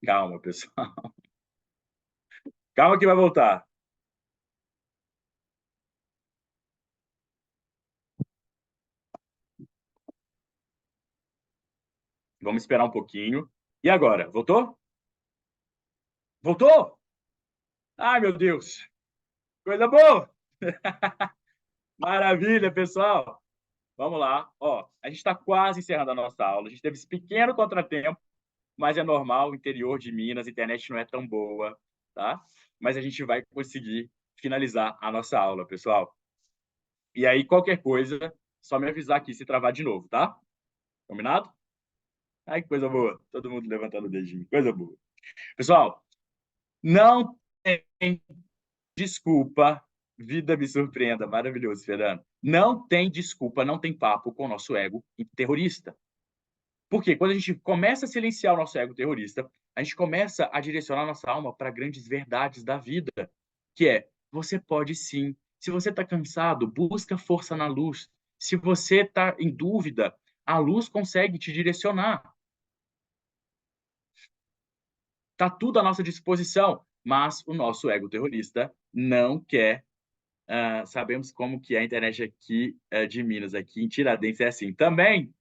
Calma, pessoal. Calma que vai voltar. Vamos esperar um pouquinho. E agora? Voltou? Voltou? Ai, meu Deus. Coisa boa. Maravilha, pessoal. Vamos lá. Ó, a gente está quase encerrando a nossa aula. A gente teve esse pequeno contratempo, mas é normal, interior de Minas, a internet não é tão boa, tá? Mas a gente vai conseguir finalizar a nossa aula, pessoal. E aí, qualquer coisa, só me avisar aqui se travar de novo, tá? Combinado? Ai, que coisa boa. Todo mundo levantando o dedinho. Coisa boa. Pessoal, não tem desculpa. Vida me surpreenda. Maravilhoso, Fernando. Não tem desculpa, não tem papo com o nosso ego terrorista. Porque quando a gente começa a silenciar o nosso ego terrorista, a gente começa a direcionar a nossa alma para grandes verdades da vida, que é, você pode sim. Se você está cansado, busca força na luz. Se você está em dúvida, a luz consegue te direcionar. Está tudo à nossa disposição, mas o nosso ego terrorista não quer. Sabemos como que a internet aqui de Minas, aqui em Tiradentes, é assim. Também,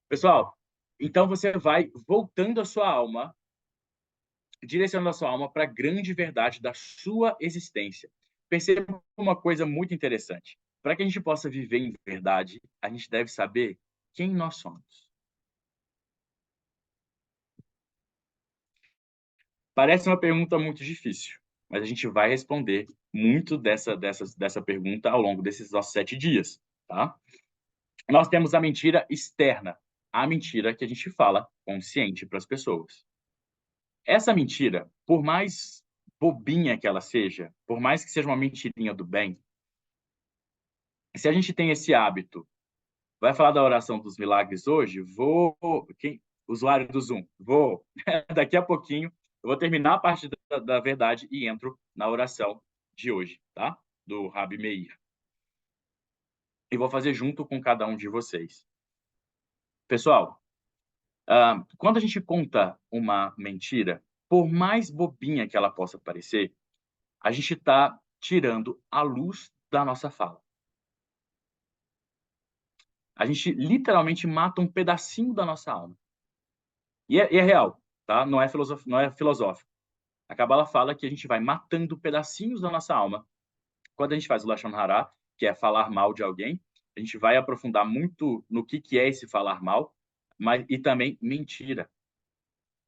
pessoal, então você vai voltando a sua alma, direcionando a sua alma para a grande verdade da sua existência. Perceba uma coisa muito interessante. Para que a gente possa viver em verdade, a gente deve saber quem nós somos. Parece uma pergunta muito difícil, mas a gente vai responder muito dessa pergunta ao longo desses nossos 7 dias, tá? Nós temos a mentira externa, a mentira que a gente fala consciente para as pessoas. Essa mentira, por mais bobinha que ela seja, por mais que seja uma mentirinha do bem, se a gente tem esse hábito, vai falar da oração dos milagres hoje? Vou. Usuário do Zoom, vou. Daqui a pouquinho, eu vou terminar a parte da verdade e entro na oração de hoje, tá? Do Rabi Meir. E vou fazer junto com cada um de vocês. Pessoal, quando a gente conta uma mentira, por mais bobinha que ela possa parecer, a gente está tirando a luz da nossa fala. A gente literalmente mata um pedacinho da nossa alma. E é real, tá? Não é filosófico. A Kabbalah fala que a gente vai matando pedacinhos da nossa alma. Quando a gente faz o Lashon Hara, que é falar mal de alguém, a gente vai aprofundar muito no que é esse falar mal, mas e também mentira.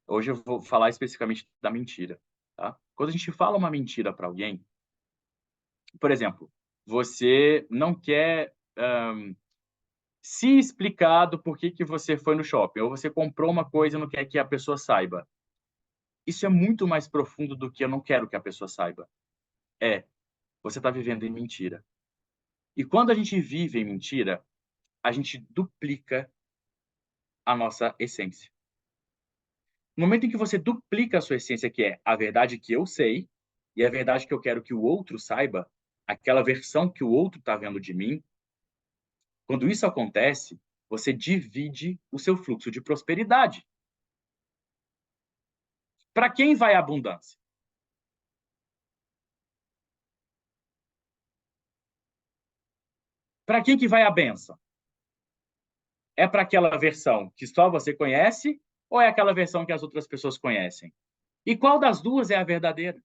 Hoje eu vou falar especificamente da mentira, tá? Quando a gente fala uma mentira para alguém, por exemplo, você não quer se explicar do porquê que você foi no shopping, ou você comprou uma coisa e não quer que a pessoa saiba. Isso é muito mais profundo do que eu não quero que a pessoa saiba. Você está vivendo em mentira. E quando a gente vive em mentira, a gente duplica a nossa essência. No momento em que você duplica a sua essência, que é a verdade que eu sei e a verdade que eu quero que o outro saiba, aquela versão que o outro está vendo de mim, quando isso acontece, você divide o seu fluxo de prosperidade. Para quem vai a abundância? Para quem que vai a bênção? É para aquela versão que só você conhece ou é aquela versão que as outras pessoas conhecem? E qual das duas é a verdadeira?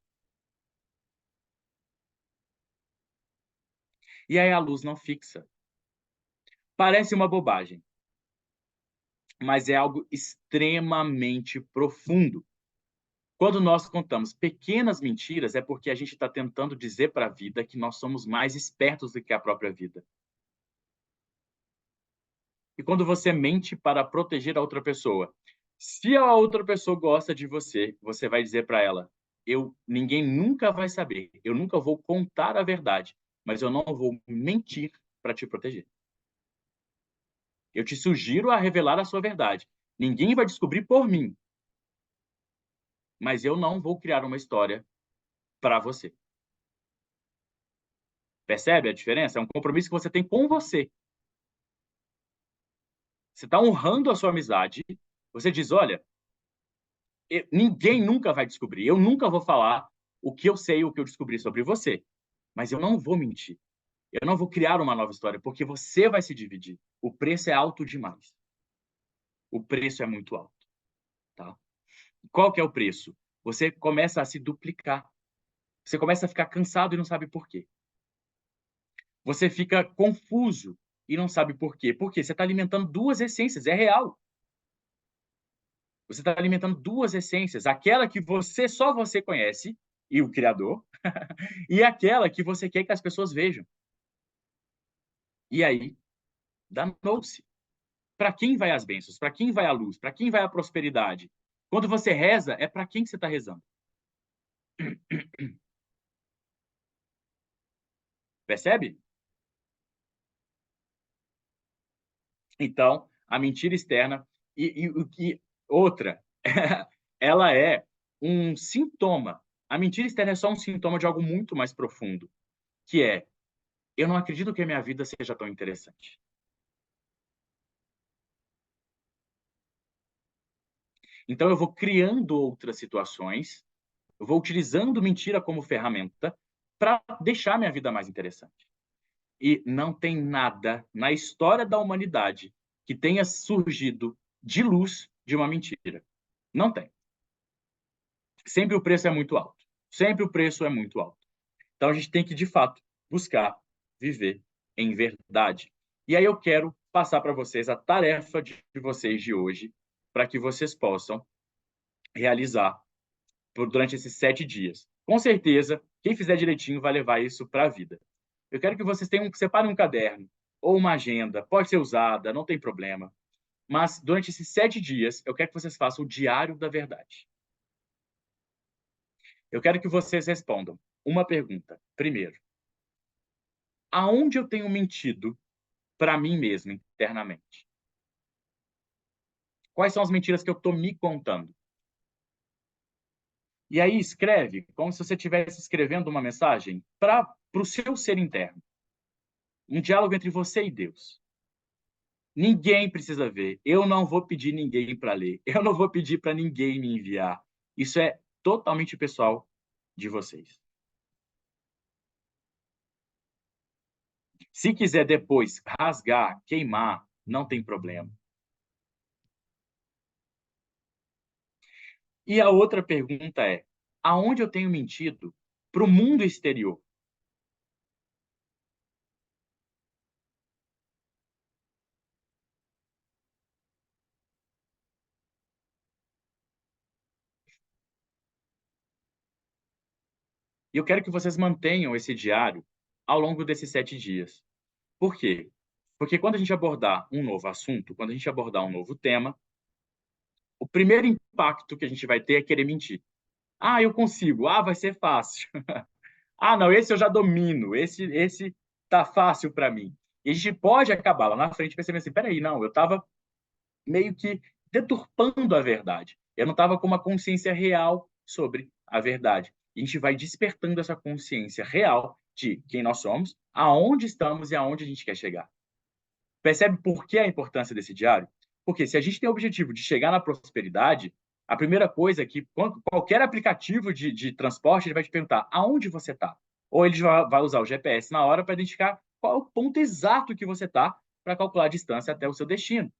E aí a luz não fixa. Parece uma bobagem, mas é algo extremamente profundo. Quando nós contamos pequenas mentiras, é porque a gente está tentando dizer para a vida que nós somos mais espertos do que a própria vida. E quando você mente para proteger a outra pessoa, se a outra pessoa gosta de você, você vai dizer para ela: ninguém nunca vai saber, eu nunca vou contar a verdade, mas eu não vou mentir para te proteger. Eu te sugiro a revelar a sua verdade. Ninguém vai descobrir por mim, mas eu não vou criar uma história para você. Percebe a diferença? É um compromisso que você tem com você. Você está honrando a sua amizade. Você diz, olha, ninguém nunca vai descobrir. Eu nunca vou falar o que eu sei, o que eu descobri sobre você. Mas eu não vou mentir. Eu não vou criar uma nova história, porque você vai se dividir. O preço é alto demais. O preço é muito alto, tá? Qual que é o preço? Você começa a se duplicar. Você começa a ficar cansado e não sabe por quê. Você fica confuso e não sabe por quê. Por quê? Você está alimentando duas essências, é real. Você está alimentando duas essências. Aquela que só você conhece, e o Criador, e aquela que você quer que as pessoas vejam. E aí, danou-se. Para quem vai as bênçãos? Para quem vai a luz? Para quem vai a prosperidade? Quando você reza, é para quem que você está rezando? Percebe? Então, a mentira externa e outra, ela é um sintoma. A mentira externa é só um sintoma de algo muito mais profundo, que é: eu não acredito que a minha vida seja tão interessante. Então, eu vou criando outras situações, eu vou utilizando mentira como ferramenta para deixar minha vida mais interessante. E não tem nada na história da humanidade que tenha surgido de luz de uma mentira. Não tem. Sempre o preço é muito alto. Sempre o preço é muito alto. Então a gente tem que, de fato, buscar viver em verdade. E aí eu quero passar para vocês a tarefa de vocês de hoje, para que vocês possam realizar durante esses 7 dias. Com certeza, quem fizer direitinho vai levar isso para a vida. Eu quero que vocês separem um caderno ou uma agenda, pode ser usada, não tem problema. Mas durante esses 7 dias, eu quero que vocês façam o diário da verdade. Eu quero que vocês respondam uma pergunta. Primeiro, aonde eu tenho mentido para mim mesmo internamente? Quais são as mentiras que eu estou me contando? E aí escreve como se você estivesse escrevendo uma mensagem para o seu ser interno. Um diálogo entre você e Deus. Ninguém precisa ver. Eu não vou pedir ninguém para ler. Eu não vou pedir para ninguém me enviar. Isso é totalmente pessoal de vocês. Se quiser depois rasgar, queimar, não tem problema. E a outra pergunta é: aonde eu tenho mentido para o mundo exterior? E eu quero que vocês mantenham esse diário ao longo desses 7 dias. Por quê? Porque quando a gente abordar um novo assunto, quando a gente abordar um novo tema, o primeiro impacto que a gente vai ter é querer mentir. Ah, eu consigo. Ah, vai ser fácil. Ah, não, esse eu já domino. Esse tá fácil para mim. E a gente pode acabar lá na frente percebendo assim, peraí, não, eu estava meio que deturpando a verdade. Eu não estava com uma consciência real sobre a verdade. E a gente vai despertando essa consciência real de quem nós somos, aonde estamos e aonde a gente quer chegar. Percebe por que a importância desse diário? Porque se a gente tem o objetivo de chegar na prosperidade, a primeira coisa é que qualquer aplicativo de transporte ele vai te perguntar aonde você está. Ou ele vai usar o GPS na hora para identificar qual é o ponto exato que você está para calcular a distância até o seu destino.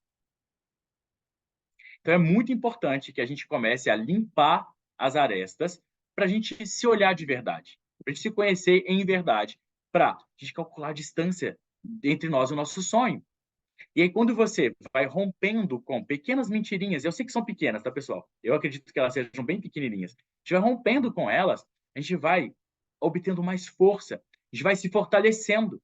Então é muito importante que a gente comece a limpar as arestas para a gente se olhar de verdade, para a gente se conhecer em verdade, para a gente calcular a distância entre nós e o nosso sonho. E aí, quando você vai rompendo com pequenas mentirinhas, eu sei que são pequenas, tá, pessoal? Eu acredito que elas sejam bem pequenininhas. A gente vai rompendo com elas, a gente vai obtendo mais força, a gente vai se fortalecendo,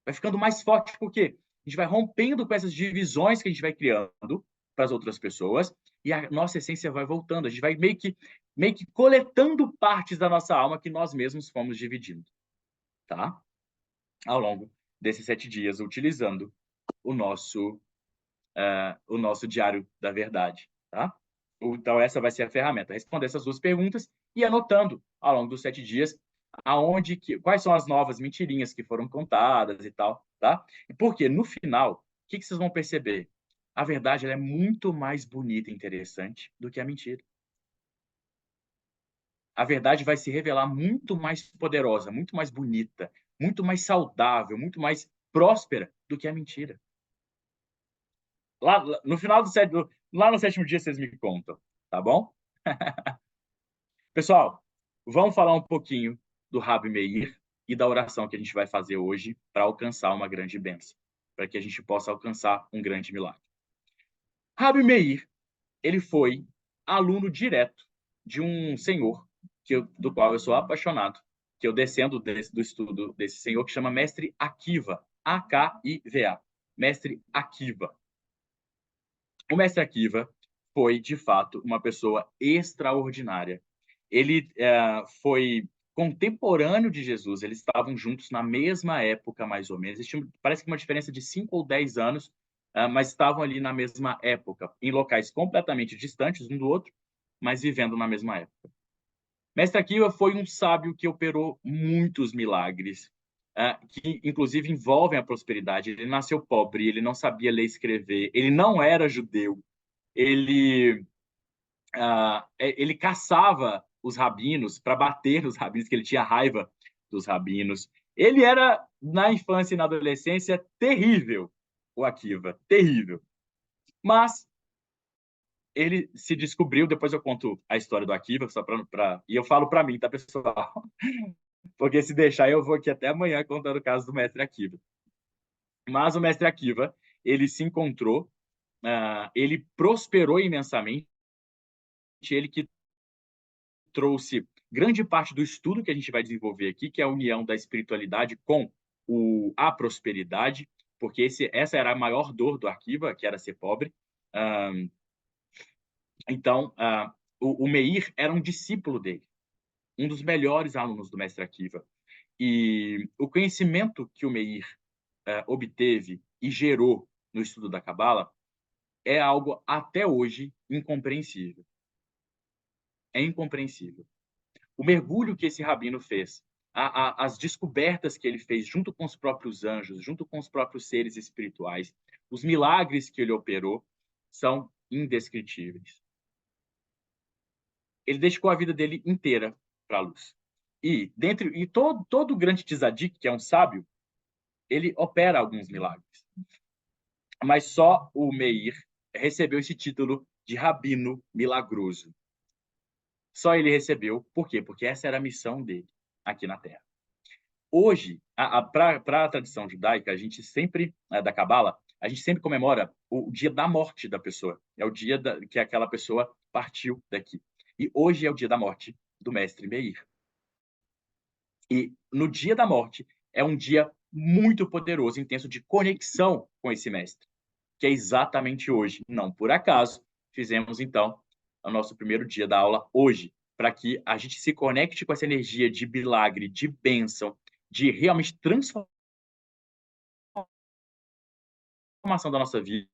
vai ficando mais forte, porque a gente vai rompendo com essas divisões que a gente vai criando para as outras pessoas e a nossa essência vai voltando. A gente vai meio que coletando partes da nossa alma que nós mesmos fomos dividindo, tá? Ao longo desses 7 dias, utilizando o nosso diário da verdade, tá? Então, essa vai ser a ferramenta. Responder essas duas perguntas e anotando ao longo dos 7 dias quais são as novas mentirinhas que foram contadas e tal, tá? Porque no final, o que vocês vão perceber? A verdade ela é muito mais bonita e interessante do que a mentira. A verdade vai se revelar muito mais poderosa, muito mais bonita, muito mais saudável, muito mais próspera do que a mentira. No final lá no sétimo dia vocês me contam, tá bom? Pessoal, vamos falar um pouquinho do Rabi Meir e da oração que a gente vai fazer hoje para alcançar uma grande bênção, para que a gente possa alcançar um grande milagre. Rabi Meir, ele foi aluno direto de um senhor do qual eu sou apaixonado, que eu descendo do estudo desse senhor, que chama Mestre Akiva, A-K-I-V-A, Mestre Akiva. O Mestre Akiva foi, de fato, uma pessoa extraordinária. Ele foi contemporâneo de Jesus, eles estavam juntos na mesma época, mais ou menos. Existia, parece que uma diferença de 5 ou 10 anos, mas estavam ali na mesma época, em locais completamente distantes um do outro, mas vivendo na mesma época. Mestre Akiva foi um sábio que operou muitos milagres, que inclusive envolvem a prosperidade. Ele nasceu pobre, ele não sabia ler e escrever, ele não era judeu, ele caçava os rabinos para bater nos rabinos, que ele tinha raiva dos rabinos. Ele era, na infância e na adolescência, terrível, o Akiva, terrível. Mas ele se descobriu, depois eu conto a história do Akiva, e eu falo para mim, tá, pessoal? Porque se deixar, eu vou aqui até amanhã contando o caso do mestre Akiva. Mas o mestre Akiva, ele se encontrou, ele prosperou imensamente, ele que trouxe grande parte do estudo que a gente vai desenvolver aqui, que é a união da espiritualidade com a prosperidade, porque essa era a maior dor do Akiva, que era ser pobre. Então, o Meir era um discípulo dele, um dos melhores alunos do mestre Akiva. E o conhecimento que o Meir obteve e gerou no estudo da Cabala é algo até hoje incompreensível. É incompreensível. O mergulho que esse rabino fez, as descobertas que ele fez junto com os próprios anjos, junto com os próprios seres espirituais, os milagres que ele operou, são indescritíveis. Ele dedicou a vida dele inteira para a luz. E todo grande tzadik, que é um sábio, ele opera alguns milagres. Mas só o Meir recebeu esse título de rabino milagroso. Só ele recebeu. Por quê? Porque essa era a missão dele aqui na Terra. Hoje, para a tradição judaica, a gente sempre, da Cabala, a gente sempre comemora o dia da morte da pessoa. É o dia que aquela pessoa partiu daqui. E hoje é o dia da morte do mestre Meir. E no dia da morte é um dia muito poderoso, intenso de conexão com esse mestre, que é exatamente hoje. Não por acaso, fizemos então o nosso primeiro dia da aula hoje, para que a gente se conecte com essa energia de milagre, de bênção, de realmente transformação da nossa vida,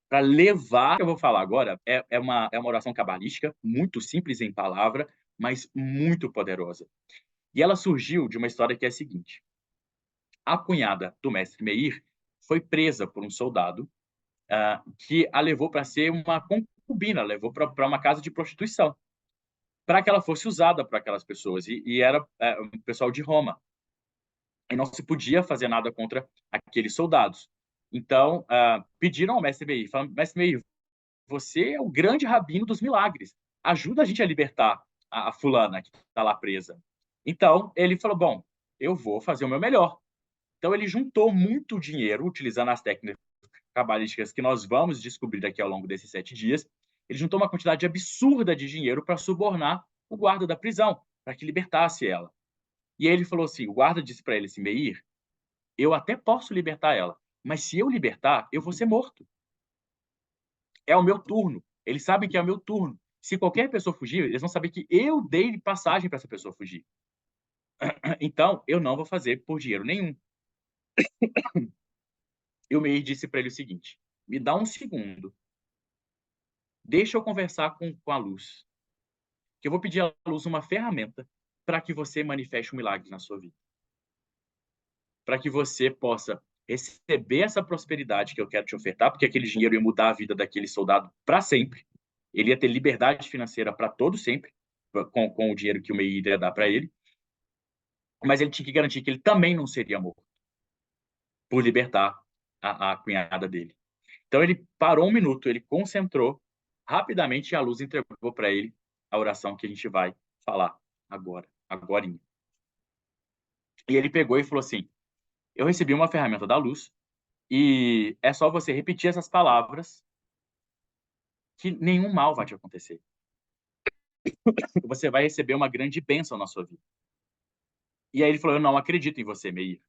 para levar, que eu vou falar agora, é uma oração cabalística, muito simples em palavra, mas muito poderosa. E ela surgiu de uma história que é a seguinte: a cunhada do mestre Meir foi presa por um soldado que a levou para ser uma concubina, levou para uma casa de prostituição, para que ela fosse usada para aquelas pessoas. E era um pessoal de Roma. E não se podia fazer nada contra aqueles soldados. Então, pediram ao mestre Meir, falando: mestre Meir, você é o grande rabino dos milagres. Ajuda a gente a libertar a fulana que está lá presa. Então, ele falou: bom, eu vou fazer o meu melhor. Então, ele juntou muito dinheiro, utilizando as técnicas cabalísticas que nós vamos descobrir aqui ao longo desses 7 dias. Ele juntou uma quantidade absurda de dinheiro para subornar o guarda da prisão, para que libertasse ela. E aí ele falou assim: o guarda disse para ele assim: Meir, eu até posso libertar ela, mas se eu libertar, eu vou ser morto. É o meu turno. Eles sabem que é o meu turno. Se qualquer pessoa fugir, eles vão saber que eu dei passagem para essa pessoa fugir. Então, eu não vou fazer por dinheiro nenhum. E o Meir disse para ele o seguinte: me dá um segundo. Deixa eu conversar com a luz. Que eu vou pedir à luz uma ferramenta para que você manifeste um milagre na sua vida. Para que você possa receber essa prosperidade que eu quero te ofertar, porque aquele dinheiro ia mudar a vida daquele soldado para sempre. Ele ia ter liberdade financeira para todo sempre, com o dinheiro que o Meir ia dar para ele. Mas ele tinha que garantir que ele também não seria morto por libertar a cunhada dele. Então ele parou um minuto, ele concentrou rapidamente e a luz entregou para ele a oração que a gente vai falar agorinha. E ele pegou e falou assim: eu recebi uma ferramenta da luz e é só você repetir essas palavras que nenhum mal vai te acontecer. Você vai receber uma grande bênção na sua vida. E aí ele falou: eu não acredito em você, Meir.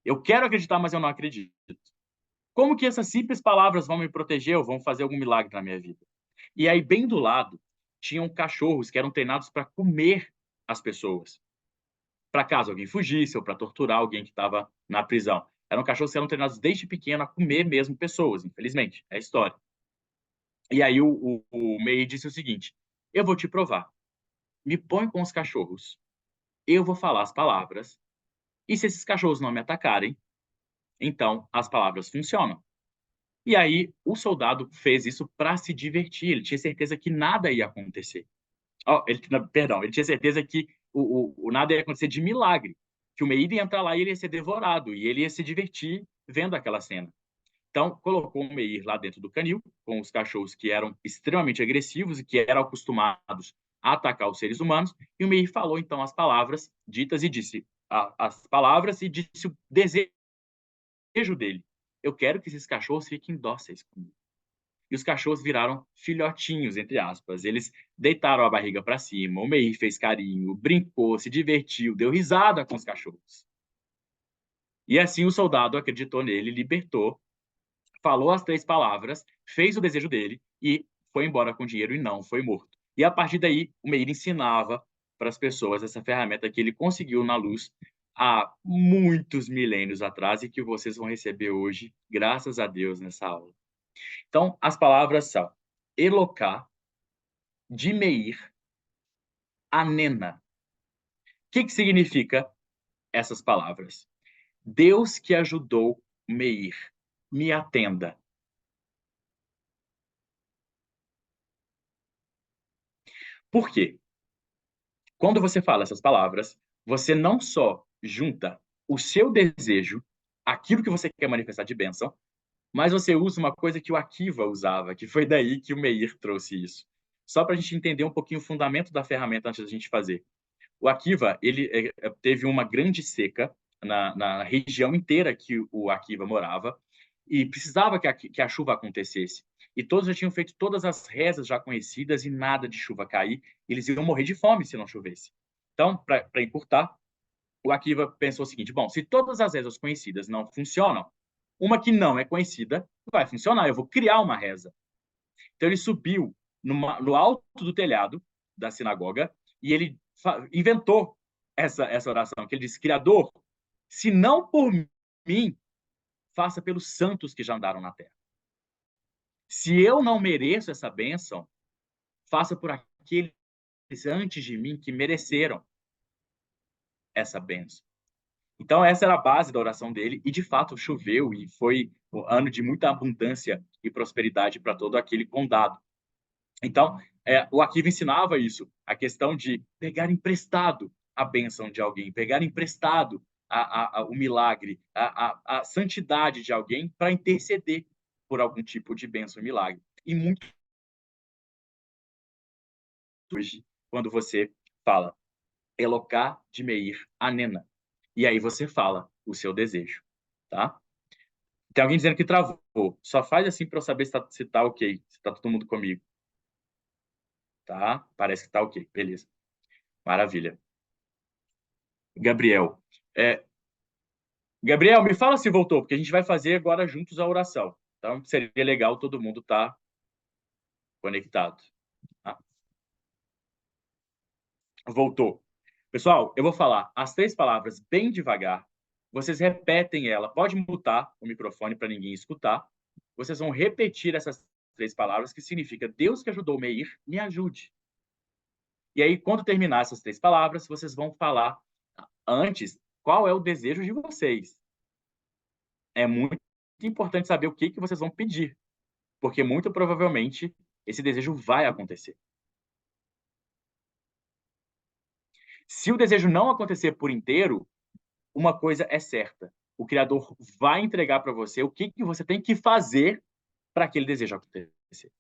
Eu quero acreditar, mas eu não acredito. Como que essas simples palavras vão me proteger ou vão fazer algum milagre na minha vida? E aí, bem do lado, tinham cachorros que eram treinados para comer as pessoas. Para caso alguém fugisse ou para torturar alguém que estava na prisão. Eram cachorros que eram treinados desde pequeno a comer mesmo pessoas, infelizmente. É a história. E aí o Meir disse o seguinte: eu vou te provar. Me põe com os cachorros. Eu vou falar as palavras. E se esses cachorros não me atacarem, então as palavras funcionam. E aí o soldado fez isso para se divertir. Ele tinha certeza que nada ia acontecer. Ele tinha certeza que o nada ia acontecer de milagre. Que o Meir ia entrar lá e ele ia ser devorado. E ele ia se divertir vendo aquela cena. Então, colocou o Meir lá dentro do canil, com os cachorros que eram extremamente agressivos e que eram acostumados a atacar os seres humanos. E o Meir falou, então, as palavras ditas e disse as palavras e disse o desejo dele. Eu quero que esses cachorros fiquem dóceis comigo. E os cachorros viraram filhotinhos, entre aspas. Eles deitaram a barriga para cima, o Meir fez carinho, brincou, se divertiu, deu risada com os cachorros. E assim o soldado acreditou nele, libertou, falou as 3 palavras, fez o desejo dele e foi embora com dinheiro e não foi morto. E a partir daí, o Meir ensinava para as pessoas essa ferramenta que ele conseguiu na luz há muitos milênios atrás e que vocês vão receber hoje, graças a Deus, nessa aula. Então, as palavras são Eloká, de Meir, Anena. O que significa essas palavras? Deus que ajudou Meir, me atenda. Por quê? Quando você fala essas palavras, você não só junta o seu desejo, aquilo que você quer manifestar de bênção, mas você usa uma coisa que o Akiva usava, que foi daí que o Meir trouxe isso. Só para a gente entender um pouquinho o fundamento da ferramenta antes da gente fazer. O Akiva, ele teve uma grande seca na região inteira que o Akiva morava e precisava que a chuva acontecesse. E todos já tinham feito todas as rezas já conhecidas e nada de chuva cair. Eles iam morrer de fome se não chovesse. Então, para encurtar, o Akiva pensou o seguinte: bom, se todas as rezas conhecidas não funcionam, uma que não é conhecida vai funcionar. Eu vou criar uma reza. Então, ele subiu no alto do telhado da sinagoga e ele inventou essa oração, que ele disse: Criador, se não por mim, faça pelos santos que já andaram na terra. Se eu não mereço essa bênção, faça por aqueles antes de mim que mereceram essa bênção. Então, essa era a base da oração dele, e de fato choveu, e foi um ano de muita abundância e prosperidade para todo aquele condado. Então, o Akiva ensinava isso, a questão de pegar emprestado a bênção de alguém, pegar emprestado o milagre, a santidade de alguém para interceder por algum tipo de bênção e milagre. E muito hoje, quando você fala Eloká de Meir Anena, e aí você fala o seu desejo, tá? Tem alguém dizendo que travou. Só faz assim para eu saber se tá ok, se tá todo mundo comigo. Tá? Parece que tá ok, beleza. Maravilha. Gabriel. Gabriel, me fala se voltou, porque a gente vai fazer agora juntos a oração. Então, seria legal todo mundo estar conectado. Tá? Voltou. Pessoal, eu vou falar as 3 palavras bem devagar. Vocês repetem ela. Pode mutar o microfone para ninguém escutar. Vocês vão repetir essas 3 palavras, que significa Deus que ajudou Meir, me ajude. E aí, quando terminar essas 3 palavras, vocês vão falar antes qual é o desejo de vocês. É muito importante saber o que vocês vão pedir, porque muito provavelmente esse desejo vai acontecer. Se o desejo não acontecer por inteiro, uma coisa é certa: o Criador vai entregar para você o que você tem que fazer para aquele desejo acontecer.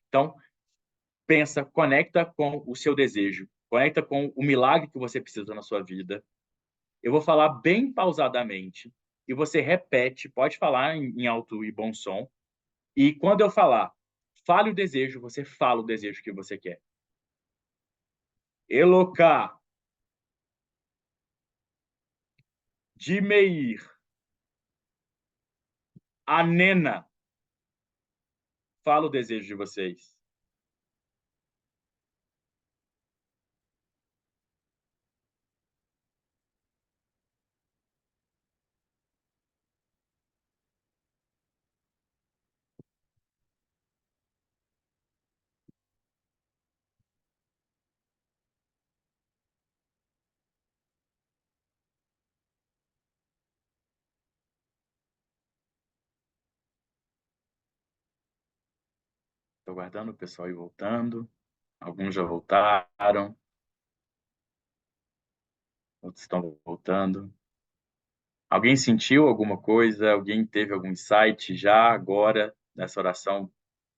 Então, pensa, conecta com o seu desejo, conecta com o milagre que você precisa na sua vida. Eu vou falar bem pausadamente e você repete, pode falar em alto e bom som. E quando eu falar, fale o desejo, você fala o desejo que você quer. Eloká, Dimeir, Anena. Fala o desejo de vocês. Estou guardando o pessoal ir voltando. Alguns já voltaram, outros estão voltando. Alguém sentiu alguma coisa? Alguém teve algum insight já agora nessa oração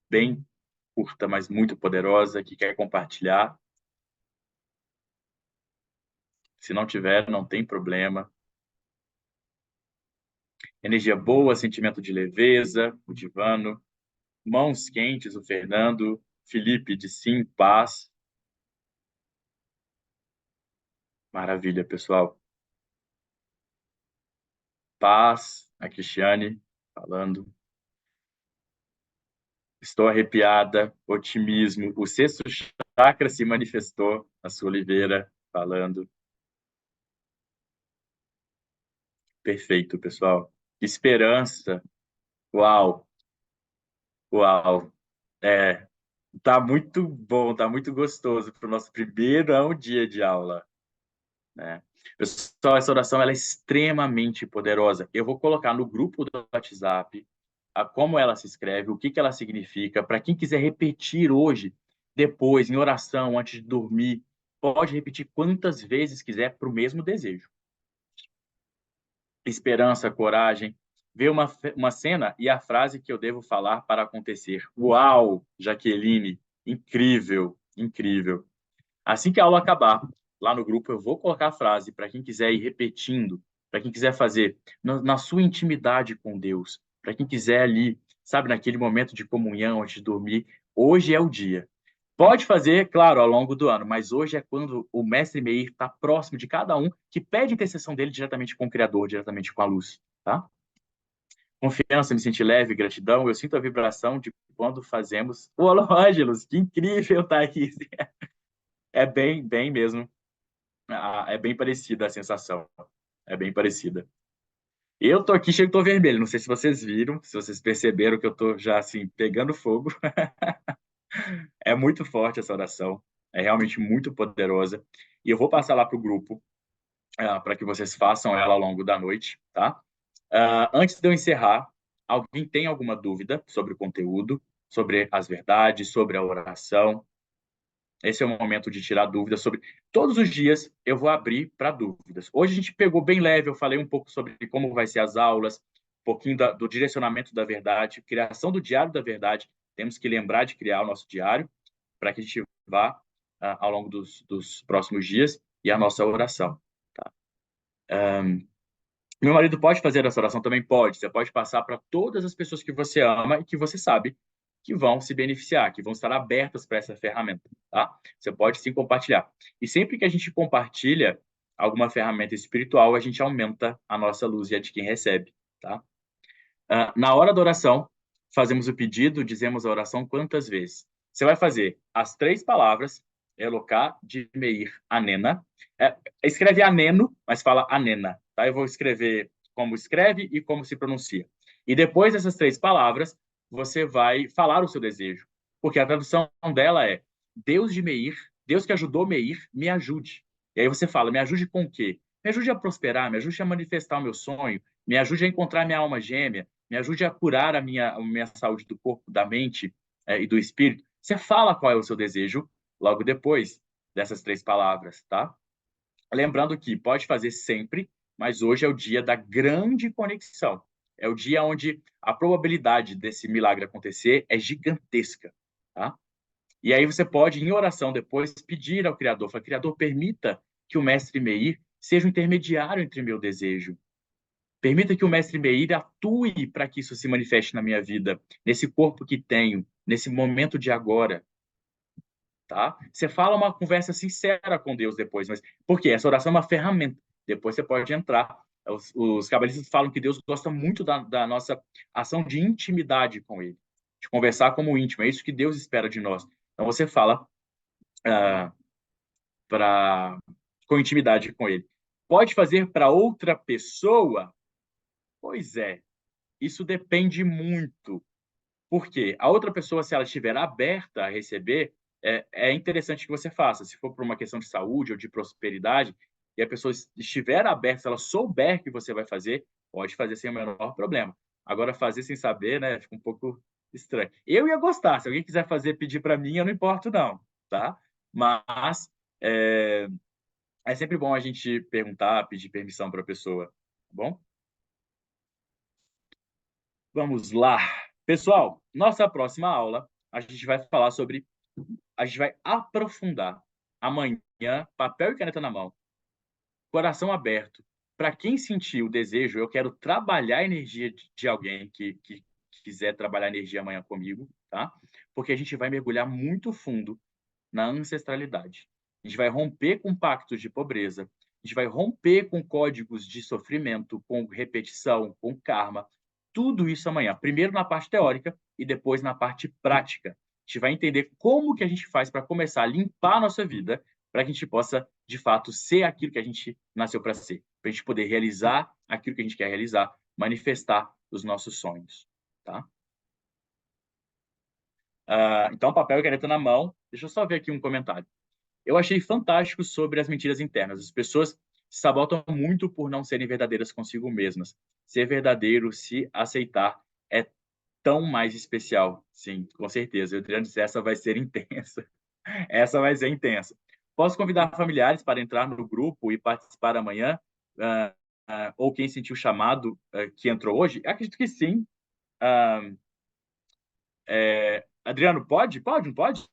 bem curta, mas muito poderosa que quer compartilhar? Se não tiver, não tem problema. Energia boa, sentimento de leveza, o Divano. Mãos quentes, o Fernando. Felipe de sim, paz. Maravilha, pessoal. Paz, a Cristiane falando. Estou arrepiada, otimismo. O sexto chakra se manifestou, a sua Oliveira falando. Perfeito, pessoal. Esperança. Uau, uau. É, tá muito bom, tá muito gostoso para o nosso primeiro dia de aula, né? Pessoal, essa oração ela é extremamente poderosa. Eu vou colocar no grupo do WhatsApp como ela se escreve, o que ela significa, para quem quiser repetir hoje, depois, em oração, antes de dormir, pode repetir quantas vezes quiser para o mesmo desejo. Esperança, coragem. Ver uma cena e a frase que eu devo falar para acontecer. Uau, Jaqueline, incrível, incrível. Assim que a aula acabar, lá no grupo, eu vou colocar a frase para quem quiser ir repetindo, para quem quiser fazer na sua intimidade com Deus, para quem quiser ali, sabe, naquele momento de comunhão antes de dormir. Hoje é o dia. Pode fazer, claro, ao longo do ano, mas hoje é quando o mestre Meir está próximo de cada um que pede intercessão dele diretamente com o Criador, diretamente com a luz, tá? Confiança, me sentir leve, gratidão. Eu sinto a vibração de quando fazemos. Ô, Alô, Ângelos, que incrível estar aqui. É bem mesmo. É bem parecida a sensação. É bem parecida. Eu tô aqui, chego, tô vermelho. Não sei se vocês viram, se vocês perceberam que eu tô já assim pegando fogo. É muito forte essa oração. É realmente muito poderosa. E eu vou passar lá para o grupo para que vocês façam ela ao longo da noite, tá? Antes de eu encerrar, alguém tem alguma dúvida sobre o conteúdo, sobre as verdades, sobre a oração? Esse é o momento de tirar dúvidas sobre. Todos os dias eu vou abrir para dúvidas. Hoje a gente pegou bem leve, eu falei um pouco sobre como vai ser as aulas, um pouquinho do direcionamento da verdade, criação do diário da verdade. Temos que lembrar de criar o nosso diário para que a gente vá ao longo dos próximos dias e a nossa oração. Tá? Meu marido pode fazer essa oração? Também pode. Você pode passar para todas as pessoas que você ama e que você sabe que vão se beneficiar, que vão estar abertas para essa ferramenta, tá? Você pode sim compartilhar. E sempre que a gente compartilha alguma ferramenta espiritual, a gente aumenta a nossa luz e a de quem recebe, tá? Na hora da oração, fazemos o pedido, dizemos a oração quantas vezes? Você vai fazer as 3 palavras, Eloká, Dimeir, Anena. Escreve Aneno, mas fala Anena, tá? Eu vou escrever como escreve e como se pronuncia. E depois dessas 3 palavras, você vai falar o seu desejo. Porque a tradução dela é Deus de Meir, Deus que ajudou Meir, me ajude. E aí você fala, me ajude com o quê? Me ajude a prosperar, me ajude a manifestar o meu sonho, me ajude a encontrar minha alma gêmea, me ajude a curar a minha saúde do corpo, da mente e do espírito. Você fala qual é o seu desejo logo depois dessas 3 palavras, tá? Lembrando que pode fazer sempre, mas hoje é o dia da grande conexão. É o dia onde a probabilidade desse milagre acontecer é gigantesca, tá? E aí você pode, em oração depois, pedir ao Criador, falar, Criador, permita que o Mestre Meir seja o intermediário entre meu desejo. Permita que o Mestre Meir atue para que isso se manifeste na minha vida, nesse corpo que tenho, nesse momento de agora, tá? Você fala uma conversa sincera com Deus depois, mas por quê? Essa oração é uma ferramenta. Depois você pode entrar. Os cabalistas falam que Deus gosta muito da nossa ação de intimidade com Ele, de conversar como íntimo. É isso que Deus espera de nós. Então você fala com intimidade com Ele. Pode fazer para outra pessoa? Pois é, isso depende muito. Porque a outra pessoa, se ela estiver aberta a receber, é interessante que você faça. Se for por uma questão de saúde ou de prosperidade, e a pessoa estiver aberta, se ela souber que você vai fazer, pode fazer sem o menor problema. Agora, fazer sem saber, né, fica um pouco estranho. Eu ia gostar. Se alguém quiser fazer, pedir para mim, eu não importo, não, tá? Mas é sempre bom a gente perguntar, pedir permissão para a pessoa, tá bom? Vamos lá. Pessoal, nossa próxima aula, a gente vai aprofundar amanhã, papel e caneta na mão, coração aberto. Para quem sentir o desejo, eu quero trabalhar a energia de alguém que quiser trabalhar a energia amanhã comigo, tá? Porque a gente vai mergulhar muito fundo na ancestralidade. A gente vai romper com pactos de pobreza, a gente vai romper com códigos de sofrimento, com repetição, com karma. Tudo isso amanhã. Primeiro na parte teórica e depois na parte prática. A gente vai entender como que a gente faz para começar a limpar a nossa vida, para que a gente possa, de fato, ser aquilo que a gente nasceu para ser. Para a gente poder realizar aquilo que a gente quer realizar, manifestar os nossos sonhos. Tá? Então, papel e caneta na mão. Deixa eu só ver aqui um comentário. Eu achei fantástico sobre as mentiras internas. As pessoas se sabotam muito por não serem verdadeiras consigo mesmas. Ser verdadeiro, se aceitar, é tão mais especial. Sim, com certeza. Eu diria que essa vai ser intensa. Essa vai ser intensa. Posso convidar familiares para entrar no grupo e participar amanhã? Ou quem sentiu o chamado que entrou hoje? Eu acredito que sim. Adriano, pode? Pode, não pode?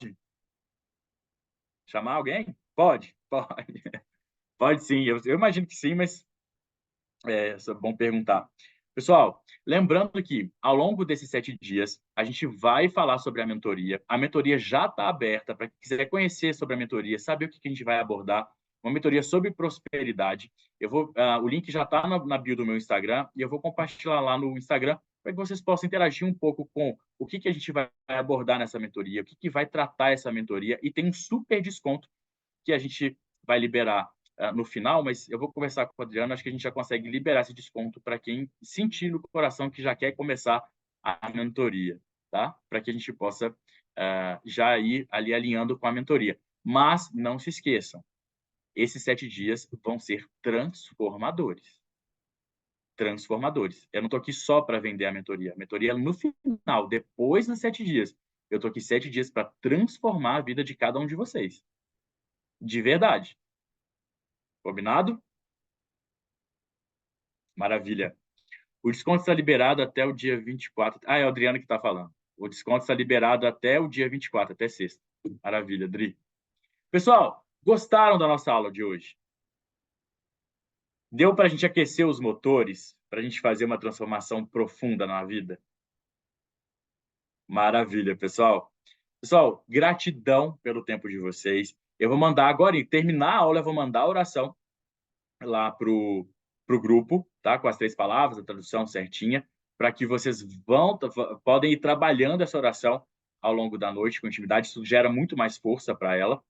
Chamar alguém? Pode, pode. Pode sim, eu imagino que sim, mas é bom perguntar. Pessoal, lembrando que ao longo desses 7 dias, a gente vai falar sobre a mentoria. A mentoria já está aberta para quem quiser conhecer sobre a mentoria, saber o que a gente vai abordar. Uma mentoria sobre prosperidade. O link já está na bio do meu Instagram e eu vou compartilhar lá no Instagram para que vocês possam interagir um pouco com o que a gente vai abordar nessa mentoria, o que vai tratar essa mentoria. E tem um super desconto que a gente vai liberar no final, mas eu vou conversar com o Adriano, acho que a gente já consegue liberar esse desconto para quem sentir no coração que já quer começar a mentoria, tá? Para que a gente possa já ir ali alinhando com a mentoria. Mas não se esqueçam, esses 7 dias vão ser transformadores. Transformadores. Eu não estou aqui só para vender a mentoria. A mentoria é no final, depois dos 7 dias. Eu estou aqui 7 dias para transformar a vida de cada um de vocês. De verdade. Combinado? Maravilha. O desconto está liberado até o dia 24. É o Adriano que está falando. O desconto está liberado até o dia 24, até sexta. Maravilha, Adri. Pessoal, gostaram da nossa aula de hoje? Deu para a gente aquecer os motores, para a gente fazer uma transformação profunda na vida? Maravilha, pessoal. Pessoal, gratidão pelo tempo de vocês. Eu vou mandar agora, terminar a aula, eu vou mandar a oração lá pro grupo, tá? Com as 3 palavras, a tradução certinha, para que vocês podem ir trabalhando essa oração ao longo da noite com intimidade. Isso gera muito mais força para ela,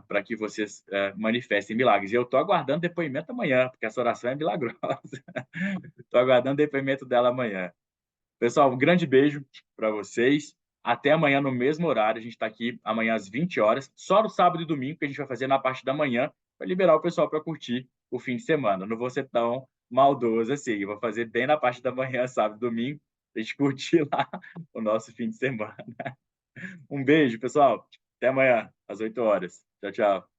para que vocês manifestem milagres. E eu estou aguardando depoimento amanhã, porque essa oração é milagrosa. Estou aguardando depoimento dela amanhã. Pessoal, um grande beijo para vocês. Até amanhã, no mesmo horário. A gente está aqui amanhã às 20 horas. Só no sábado e domingo, que a gente vai fazer na parte da manhã, para liberar o pessoal para curtir o fim de semana. Não vou ser tão maldoso assim. Eu vou fazer bem na parte da manhã, sábado e domingo, para a gente curtir lá o nosso fim de semana. Um beijo, pessoal. Até amanhã, às 8 horas. Tchau, tchau.